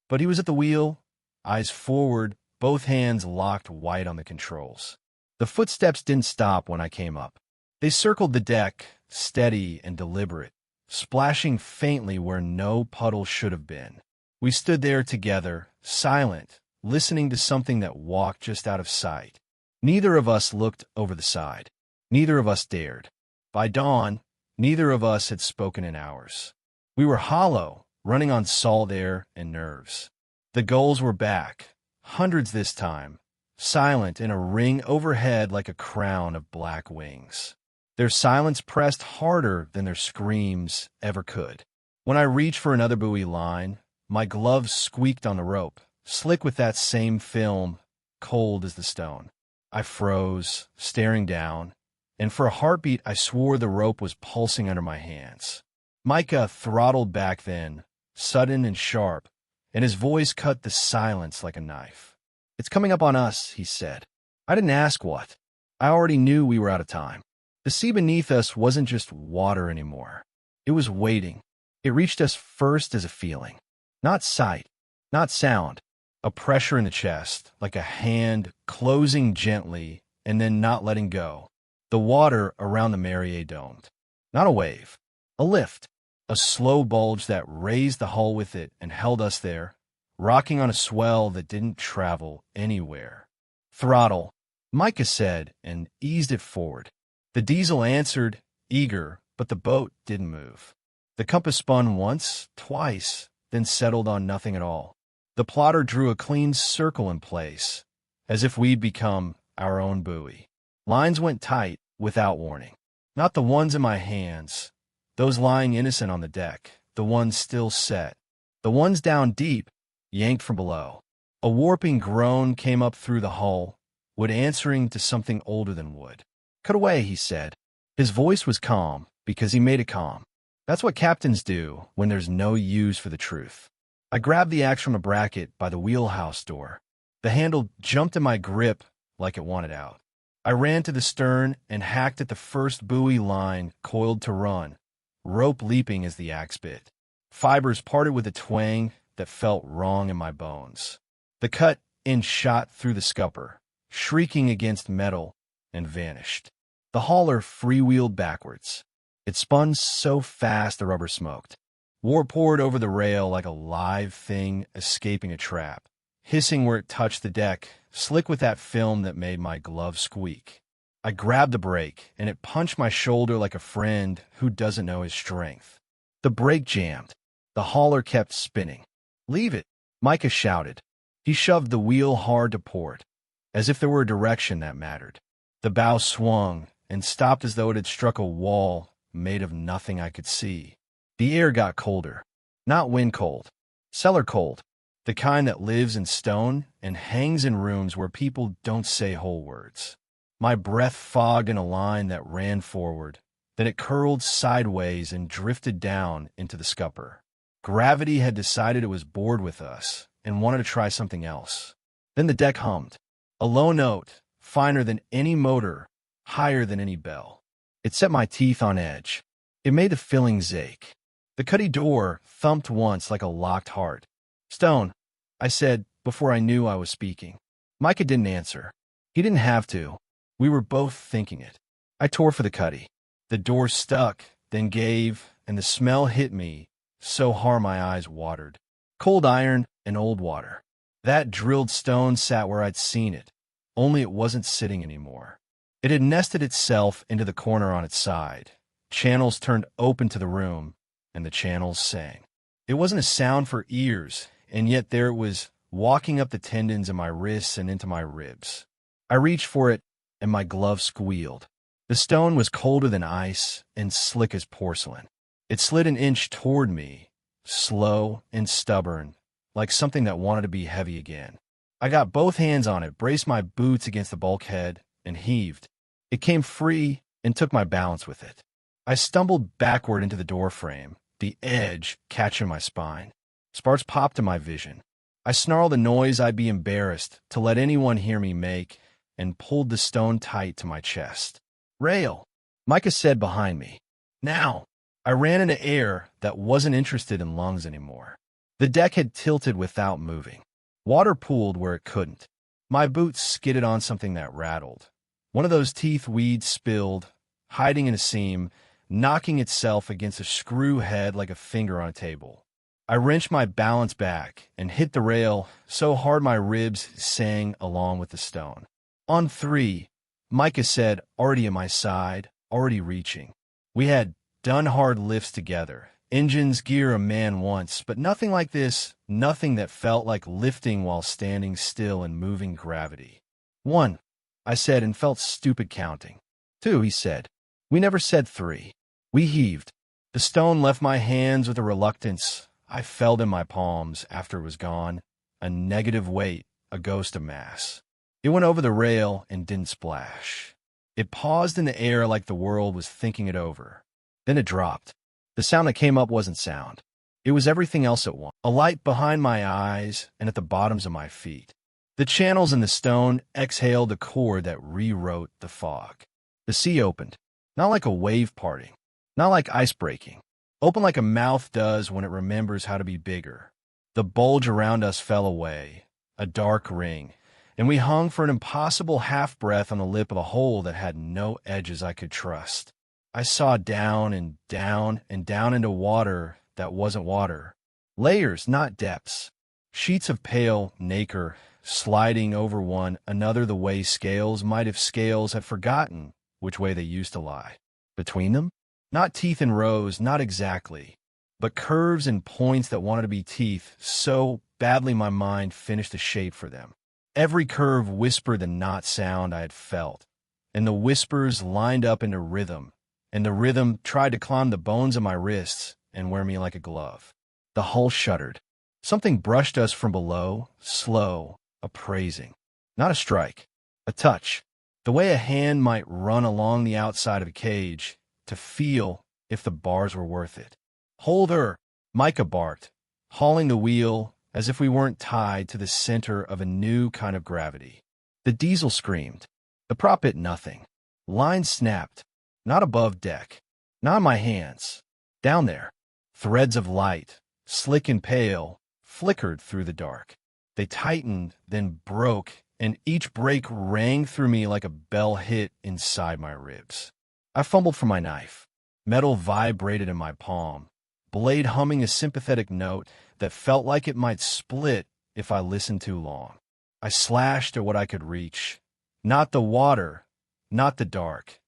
But he was at the wheel, eyes forward, both hands locked wide on the controls. The footsteps didn't stop when I came up. They circled the deck, steady and deliberate, splashing faintly where no puddle should have been. We stood there together, silent, listening to something that walked just out of sight. Neither of us looked over the side. Neither of us dared. By dawn, neither of us had spoken in hours. We were hollow, running on salt air and nerves. The gulls were back, hundreds this time, silent in a ring overhead like a crown of black wings. Their silence pressed harder than their screams ever could. When I reached for another buoy line, my gloves squeaked on the rope, slick with that same film, cold as the stone. I froze, staring down, and for a heartbeat I swore the rope was pulsing under my hands. Micah throttled back then, sudden and sharp, and his voice cut the silence like a knife. "It's coming up on us," he said. I didn't ask what. I already knew we were out of time. The sea beneath us wasn't just water anymore. It was waiting. It reached us first as a feeling. Not sight, not sound. A pressure in the chest, like a hand closing gently and then not letting go. The water around the Marie domed. Not a wave. A lift. A slow bulge that raised the hull with it and held us there, rocking on a swell that didn't travel anywhere. "Throttle," Micah said, and eased it forward. The diesel answered, eager, but the boat didn't move. The compass spun once, twice, then settled on nothing at all. The plotter drew a clean circle in place, as if we'd become our own buoy. Lines went tight, without warning. Not the ones in my hands, those lying innocent on the deck, the ones still set. The ones down deep, yanked from below. A warping groan came up through the hull, wood answering to something older than wood. "Cut away," he said. His voice was calm, because he made it calm. That's what captains do when there's no use for the truth. I grabbed the axe from a bracket by the wheelhouse door. The handle jumped in my grip like it wanted out. I ran to the stern and hacked at the first buoy line coiled to run, rope leaping as the axe bit. Fibers parted with a twang that felt wrong in my bones. The cut end shot through the scupper, shrieking against metal, and vanished. The hauler freewheeled backwards. It spun so fast the rubber smoked. War poured over the rail like a live thing escaping a trap, hissing where it touched the deck, slick with that film that made my glove squeak. I grabbed the brake, and it punched my shoulder like a friend who doesn't know his strength. The brake jammed. The hauler kept spinning. "Leave it," Micah shouted. He shoved the wheel hard to port, as if there were a direction that mattered. The bow swung and stopped as though it had struck a wall made of nothing I could see. The air got colder. Not wind cold. Cellar cold. The kind that lives in stone and hangs in rooms where people don't say whole words. My breath fogged in a line that ran forward. Then it curled sideways and drifted down into the scupper. Gravity had decided it was bored with us and wanted to try something else. Then the deck hummed. A low note, finer than any motor, higher than any bell. It set my teeth on edge. It made the fillings ache. The cuddy door thumped once like a locked heart. "Stone," I said before I knew I was speaking. Micah didn't answer. He didn't have to. We were both thinking it. I tore for the cuddy. The door stuck, then gave, and the smell hit me so hard my eyes watered. Cold iron and old water. That drilled stone sat where I'd seen it, only it wasn't sitting anymore. It had nested itself into the corner on its side. Channels turned open to the room, and the channels sang. It wasn't a sound for ears, and yet there it was, walking up the tendons in my wrists and into my ribs. I reached for it, and my glove squealed. The stone was colder than ice and slick as porcelain. It slid an inch toward me, slow and stubborn, like something that wanted to be heavy again. I got both hands on it, braced my boots against the bulkhead, and heaved. It came free and took my balance with it. I stumbled backward into the doorframe, the edge catching my spine. Sparks popped in my vision. I snarled a noise I'd be embarrassed to let anyone hear me make and pulled the stone tight to my chest. "Rail," Micah said behind me. "Now." I ran into air that wasn't interested in lungs anymore. The deck had tilted without moving. Water pooled where it couldn't. My boots skidded on something that rattled. One of those teeth weeds spilled, hiding in a seam, knocking itself against a screw head like a finger on a table. I wrenched my balance back and hit the rail so hard my ribs sang along with the stone. "On 3, Micah said, already at my side, already reaching. We had done hard lifts together. Engines, gear, a man once, but nothing like this, nothing that felt like lifting while standing still in moving gravity. 1, I said, and felt stupid counting. 2, he said. We never said 3. We heaved. The stone left my hands with a reluctance. I felt in my palms after it was gone, a negative weight, a ghost of mass. It went over the rail and didn't splash. It paused in the air like the world was thinking it over. Then it dropped. The sound that came up wasn't sound. It was everything else at once. A light behind my eyes and at the bottoms of my feet. The channels in the stone exhaled a chord that rewrote the fog. The sea opened, not like a wave parting, not like ice breaking. Open like a mouth does when it remembers how to be bigger. The bulge around us fell away, a dark ring, and we hung for an impossible half-breath on the lip of a hole that had no edges I could trust. I saw down and down and down into water that wasn't water. Layers, not depths. Sheets of pale nacre sliding over one another the way scales might if scales had forgotten which way they used to lie. Between them? Not teeth in rows, not exactly, but curves and points that wanted to be teeth so badly my mind finished a shape for them. Every curve whispered the knot sound I had felt, and the whispers lined up into rhythm, and the rhythm tried to climb the bones of my wrists and wear me like a glove. The hull shuddered. Something brushed us from below, slow, appraising. Not a strike, a touch. The way a hand might run along the outside of a cage to feel if the bars were worth it. "Hold her," Micah barked, hauling the wheel as if we weren't tied to the center of a new kind of gravity. The diesel screamed. The prop hit nothing. Lines snapped. Not above deck. Not in my hands. Down there. Threads of light, slick and pale, flickered through the dark. They tightened, then broke, and each break rang through me like a bell hit inside my ribs. I fumbled for my knife. Metal vibrated in my palm, blade humming a sympathetic note that felt like it might split if I listened too long. I slashed at what I could reach. Not the water, not the dark.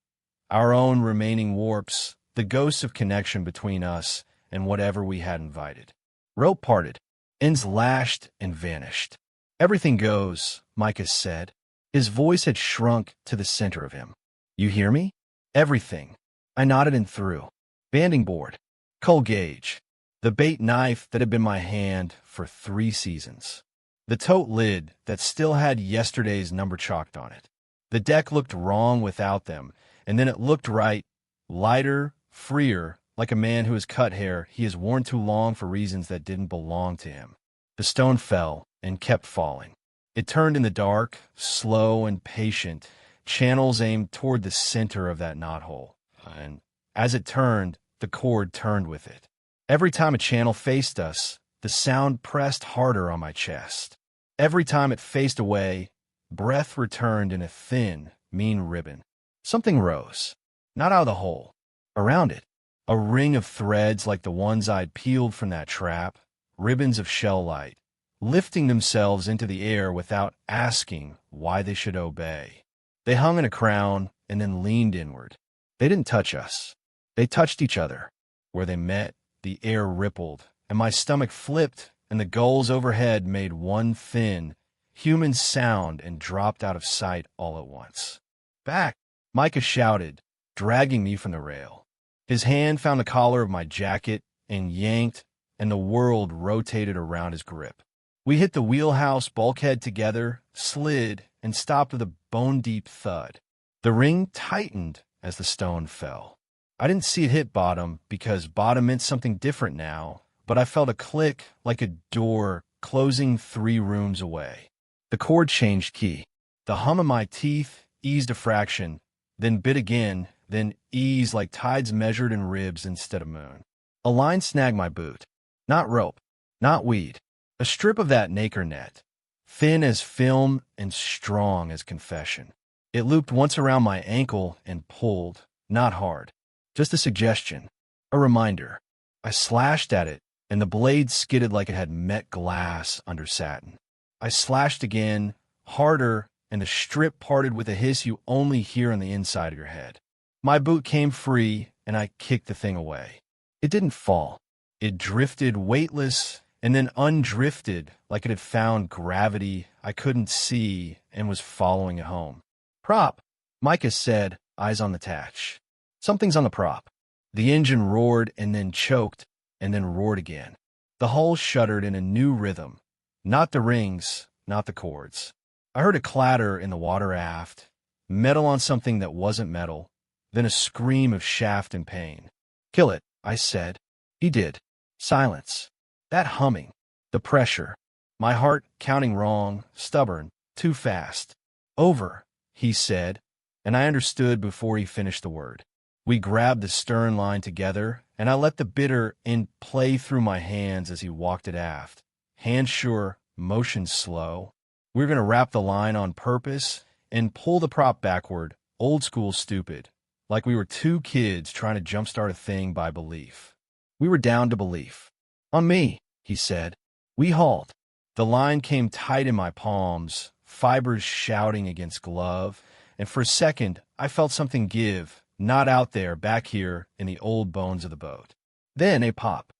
Our own remaining warps, the ghosts of connection between us and whatever we had invited. Rope parted. Ends lashed and vanished. "Everything goes," Micah said. His voice had shrunk to the center of him. "You hear me?" "Everything." I nodded and threw. Banding board. Cull gauge. The bait knife that had been my hand for 3 seasons. The tote lid that still had yesterday's number chalked on it. The deck looked wrong without them, and then it looked right, lighter, freer, like a man who has cut hair he has worn too long for reasons that didn't belong to him. The stone fell and kept falling. It turned in the dark, slow and patient, channels aimed toward the center of that knothole. And as it turned, the cord turned with it. Every time a channel faced us, the sound pressed harder on my chest. Every time it faced away, breath returned in a thin, mean ribbon. Something rose, not out of the hole, around it. A ring of threads like the ones I'd peeled from that trap, ribbons of shell light, lifting themselves into the air without asking why they should obey. They hung in a crown and then leaned inward. They didn't touch us. They touched each other. Where they met, the air rippled, and my stomach flipped, and the gulls overhead made one thin, human sound and dropped out of sight all at once. "Back!" Micah shouted, dragging me from the rail. His hand found the collar of my jacket and yanked, and the world rotated around his grip. We hit the wheelhouse bulkhead together, slid, and stopped with a bone-deep thud. The ring tightened as the stone fell. I didn't see it hit bottom because bottom meant something different now, but I felt a click like a door closing 3 rooms away. The cord changed key. The hum of my teeth eased a fraction, then bit again, then eased like tides measured in ribs instead of moon. A line snagged my boot. Not rope, not weed. A strip of that nacre net, thin as film and strong as confession. It looped once around my ankle and pulled, not hard. Just a suggestion, a reminder. I slashed at it, and the blade skidded like it had met glass under satin. I slashed again, harder, and the strip parted with a hiss you only hear on the inside of your head. My boot came free, and I kicked the thing away. It didn't fall. It drifted weightless, and then undrifted like it had found gravity I couldn't see and was following it home. Prop, Micah said, eyes on the tatch. Something's on the prop. The engine roared and then choked and then roared again. The hull shuddered in a new rhythm. Not the rings, not the cords. I heard a clatter in the water aft, metal on something that wasn't metal, then a scream of shaft and pain. Kill it, I said. He did. Silence. That humming. The pressure. My heart counting wrong, stubborn, too fast. Over, he said, and I understood before he finished the word. We grabbed the stern line together, and I let the bitter end play through my hands as he walked it aft. Hand sure, motion slow. We were going to wrap the line on purpose and pull the prop backward, old school stupid, like we were 2 kids trying to jumpstart a thing by belief. We were down to belief. On me, he said. We hauled. The line came tight in my palms, fibers shouting against glove, and for a second I felt something give, not out there, back here in the old bones of the boat. Then a pop.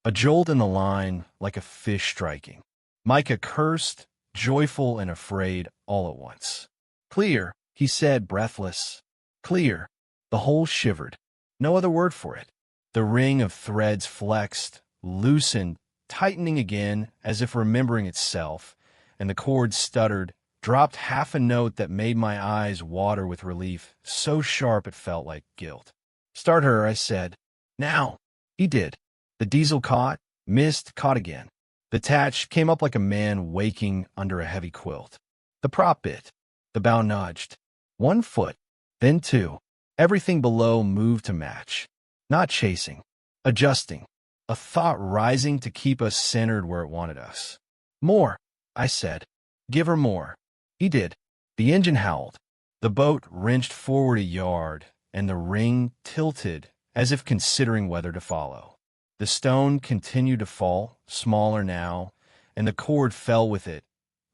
A jolt in the line like a fish striking. Micah cursed, joyful and afraid all at once. Clear, he said, breathless. Clear. The whole shivered. No other word for it. The ring of threads flexed, loosened, tightening again as if remembering itself, and the cord stuttered, dropped half a note that made my eyes water with relief, so sharp it felt like guilt. Start her, I said. Now. He did. The diesel caught, missed, caught again. The tatch came up like a man waking under a heavy quilt. The prop bit. The bow nudged. 1 foot, then 2. Everything below moved to match. Not chasing. Adjusting. A thought rising to keep us centered where it wanted us. More, I said. Give her more. He did. The engine howled. The boat wrenched forward a yard, and the ring tilted as if considering whether to follow. The stone continued to fall, smaller now, and the cord fell with it,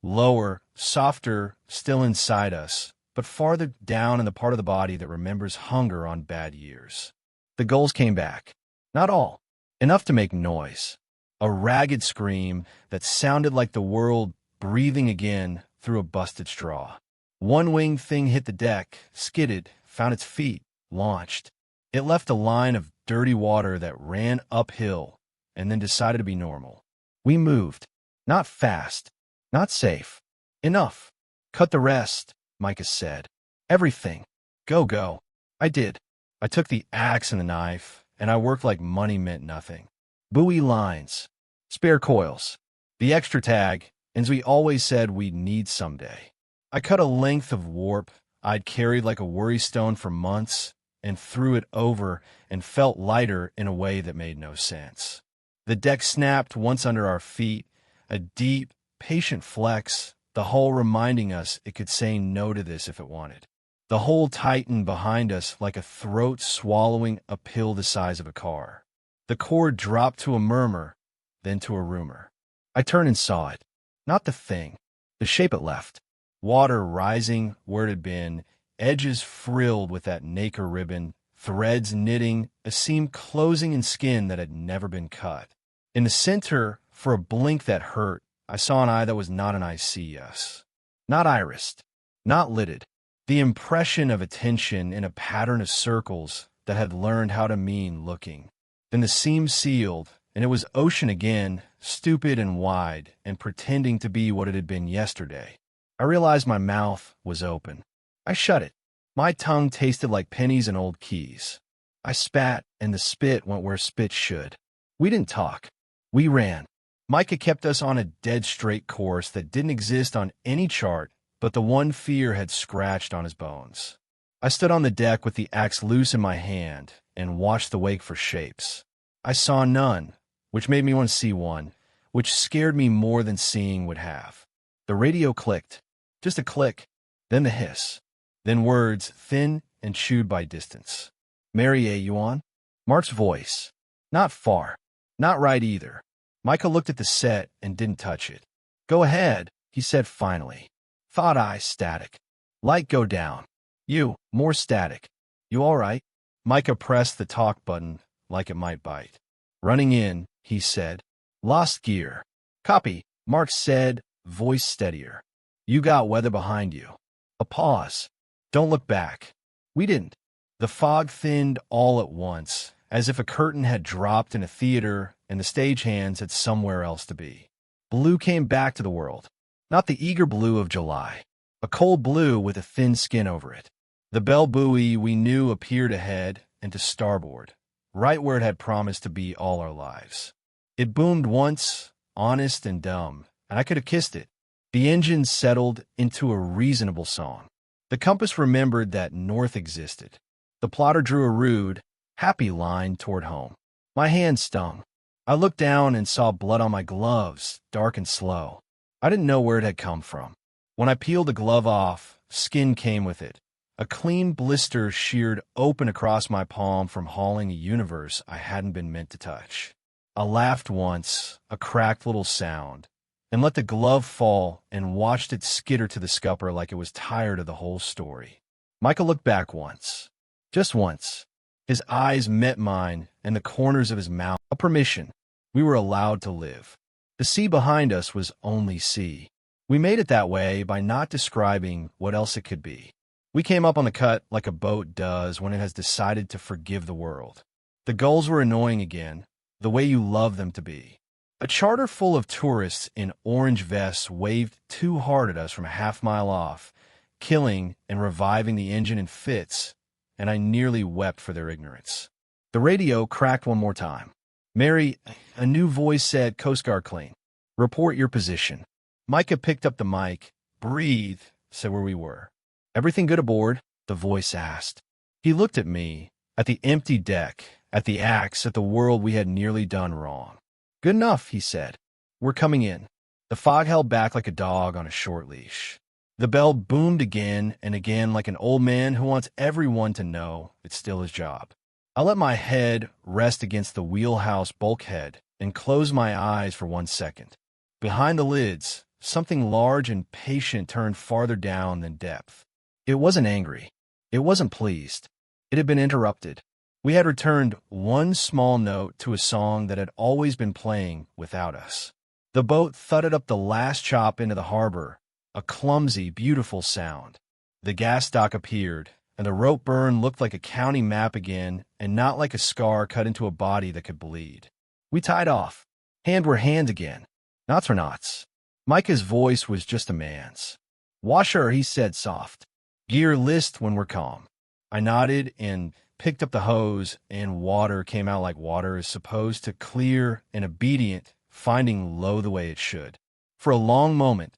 lower, softer, still inside us, but farther down in the part of the body that remembers hunger on bad years. The gulls came back. Not all. Enough to make noise. A ragged scream that sounded like the world breathing again through a busted straw. One winged thing hit the deck, skidded, found its feet, launched. It left a line of dirty water that ran uphill and then decided to be normal. We moved. Not fast. Not safe. Enough. Cut the rest, Micah said. Everything. Go, go. I did. I took the axe and the knife, and I worked like money meant nothing. Buoy lines. Spare coils. The extra tag, as we always said we'd need someday. I cut a length of warp I'd carried like a worry stone for months, and threw it over and felt lighter in a way that made no sense. The deck snapped once under our feet, a deep, patient flex, the hull reminding us it could say no to this if it wanted. The hull tightened behind us like a throat swallowing a pill the size of a car. The cord dropped to a murmur, then to a rumor. I turned and saw it. Not the thing, the shape it left. Water rising where it had been, edges frilled with that nacre ribbon, threads knitting, a seam closing in skin that had never been cut. In the center, for a blink that hurt, I saw an eye that was not an ICS. Not irised, not lidded. The impression of attention in a pattern of circles that had learned how to mean looking. Then the seam sealed, and it was ocean again, stupid and wide, and pretending to be what it had been yesterday. I realized my mouth was open. I shut it. My tongue tasted like pennies and old keys. I spat, and the spit went where spit should. We didn't talk. We ran. Micah kept us on a dead straight course that didn't exist on any chart, but the one fear had scratched on his bones. I stood on the deck with the axe loose in my hand and watched the wake for shapes. I saw none, which made me want to see one, which scared me more than seeing would have. The radio clicked. Just a click, then the hiss, then words thin and chewed by distance. "Mary, you on?" Mark's voice. Not far. Not right either. Micah looked at the set and didn't touch it. "Go ahead," he said finally. Thought eye static. Light go down. You, more static. "You all right?" Micah pressed the talk button like it might bite. "Running in," he said. "Lost gear." "Copy," Mark said, voice steadier. "You got weather behind you." A pause. "Don't look back." We didn't. The fog thinned all at once, as if a curtain had dropped in a theater and the stagehands had somewhere else to be. Blue came back to the world. Not the eager blue of July. A cold blue with a thin skin over it. The bell buoy we knew appeared ahead and to starboard, right where it had promised to be all our lives. It boomed once, honest and dumb, and I could have kissed it. The engine settled into a reasonable song. The compass remembered that north existed. The plotter drew a rude, happy line toward home. My hand stung. I looked down and saw blood on my gloves, dark and slow. I didn't know where it had come from. When I peeled the glove off, skin came with it. A clean blister sheared open across my palm from hauling a universe I hadn't been meant to touch. I laughed once, a cracked little sound, and let the glove fall and watched it skitter to the scupper like it was tired of the whole story. Michael looked back once. Just once. His eyes met mine and the corners of his mouth. A permission. We were allowed to live. The sea behind us was only sea. We made it that way by not describing what else it could be. We came up on the cut like a boat does when it has decided to forgive the world. The gulls were annoying again, the way you love them to be. A charter full of tourists in orange vests waved too hard at us from a half-mile off, killing and reviving the engine in fits, and I nearly wept for their ignorance. The radio cracked one more time. "Mary," a new voice said, "Coast Guard clean. Report your position." Micah picked up the mic. "Breathe," said where we were. "Everything good aboard?" the voice asked. He looked at me, at the empty deck, at the axe, at the world we had nearly done wrong. "Good enough," he said. "We're coming in." The fog held back like a dog on a short leash. The bell boomed again and again like an old man who wants everyone to know it's still his job. I let my head rest against the wheelhouse bulkhead and closed my eyes for 1 second. Behind the lids, something large and patient turned farther down than depth. It wasn't angry. It wasn't pleased. It had been interrupted. We had returned one small note to a song that had always been playing without us. The boat thudded up the last chop into the harbor, a clumsy, beautiful sound. The gas dock appeared, and the rope burn looked like a county map again and not like a scar cut into a body that could bleed. We tied off. Hand were hands again. Knots were knots. Micah's voice was just a man's. "Washer," he said soft. "Gear list when we're calm." I nodded and picked up the hose, and water came out like water is supposed to, clear and obedient, finding low the way it should. For a long moment,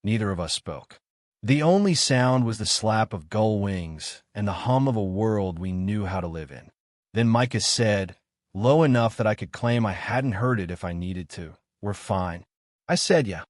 neither of us spoke. The only sound was the slap of gull wings and the hum of a world we knew how to live in. Then Micah said, low enough that I could claim I hadn't heard it if I needed to, "We're fine." I said, "Yeah."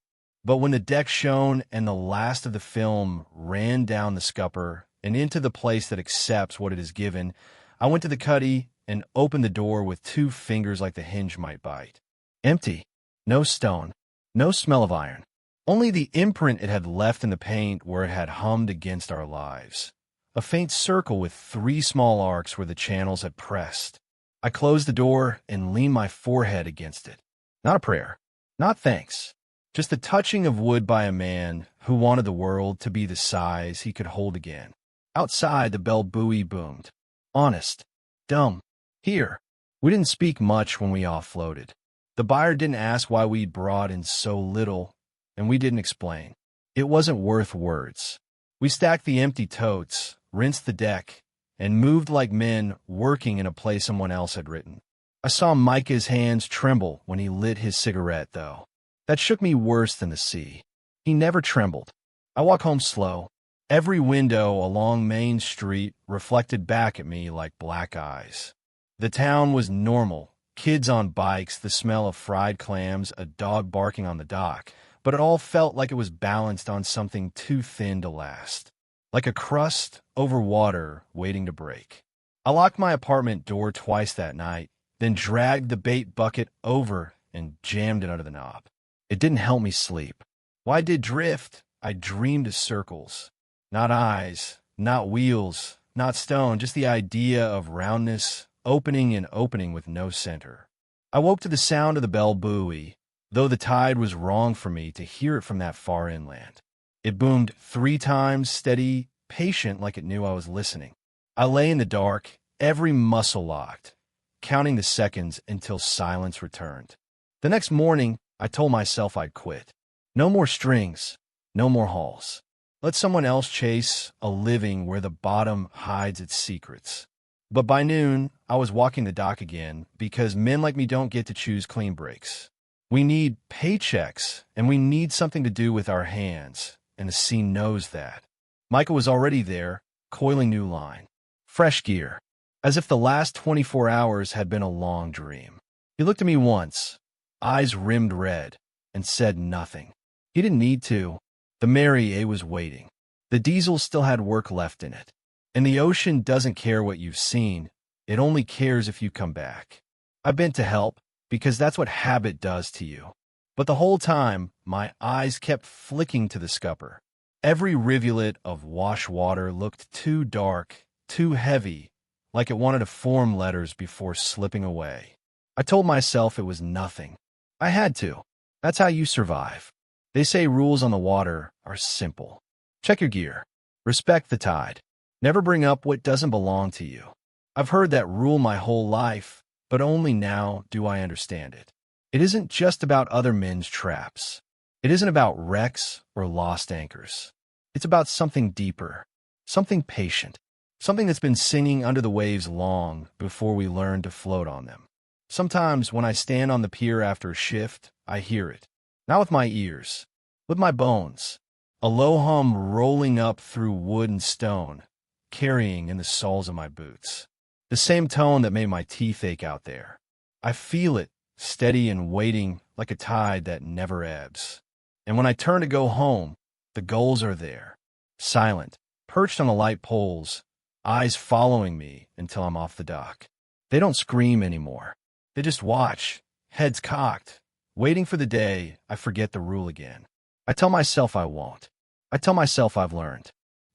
But when the deck shone and the last of the film ran down the scupper and into the place that accepts what it is given, I went to the cuddy and opened the door with 2 fingers like the hinge might bite. Empty. No stone. No smell of iron. Only the imprint it had left in the paint where it had hummed against our lives. A faint circle with 3 small arcs where the channels had pressed. I closed the door and leaned my forehead against it. Not a prayer. Not thanks. Just the touching of wood by a man who wanted the world to be the size he could hold again. Outside, the bell buoy boomed. Honest. Dumb. Here. We didn't speak much when we offloaded. The buyer didn't ask why we'd brought in so little, and we didn't explain. It wasn't worth words. We stacked the empty totes, rinsed the deck, and moved like men working in a play someone else had written. I saw Micah's hands tremble when he lit his cigarette, though. That shook me worse than the sea. He never trembled. I walk home slow. Every window along Main Street reflected back at me like black eyes. The town was normal. Kids on bikes, the smell of fried clams, a dog barking on the dock. But it all felt like it was balanced on something too thin to last. Like a crust over water waiting to break. I locked my apartment door twice that night, then dragged the bait bucket over and jammed it under the knob. It didn't help me sleep. Why did drift? I dreamed of circles. Not eyes, not wheels, not stone, just the idea of roundness, opening and opening with no center. I woke to the sound of the bell buoy, though the tide was wrong for me to hear it from that far inland. It boomed 3 times, steady, patient, like it knew I was listening. I lay in the dark, every muscle locked, counting the seconds until silence returned. The next morning, I told myself I'd quit. No more strings, no more hauls. Let someone else chase a living where the bottom hides its secrets. But by noon, I was walking the dock again because men like me don't get to choose clean breaks. We need paychecks, and we need something to do with our hands, and the scene knows that. Micah was already there, coiling new line. Fresh gear, as if the last 24 hours had been a long dream. He looked at me once, eyes rimmed red, and said nothing. He didn't need to. The Mary A was waiting. The diesel still had work left in it. And the ocean doesn't care what you've seen. It only cares if you come back. I bent to help, because that's what habit does to you. But the whole time, my eyes kept flicking to the scupper. Every rivulet of wash water looked too dark, too heavy, like it wanted to form letters before slipping away. I told myself it was nothing. I had to. That's how you survive. They say rules on the water are simple. Check your gear. Respect the tide. Never bring up what doesn't belong to you. I've heard that rule my whole life, but only now do I understand it. It isn't just about other men's traps. It isn't about wrecks or lost anchors. It's about something deeper, something patient, something that's been singing under the waves long before we learned to float on them. Sometimes when I stand on the pier after a shift, I hear it. Not with my ears, with my bones. A low hum rolling up through wood and stone, carrying in the soles of my boots. The same tone that made my teeth ache out there. I feel it, steady and waiting like a tide that never ebbs. And when I turn to go home, the gulls are there, silent, perched on the light poles, eyes following me until I'm off the dock. They don't scream anymore. They just watch, heads cocked, waiting for the day I forget the rule again. I tell myself I won't. I tell myself I've learned.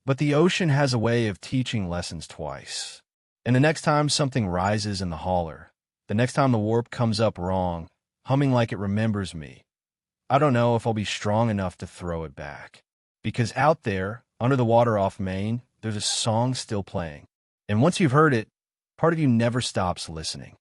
But the ocean has a way of teaching lessons twice. And the next time something rises in the hauler, the next time the warp comes up wrong, humming like it remembers me, I don't know if I'll be strong enough to throw it back. Because out there, under the water off Maine, there's a song still playing. And once you've heard it, part of you never stops listening.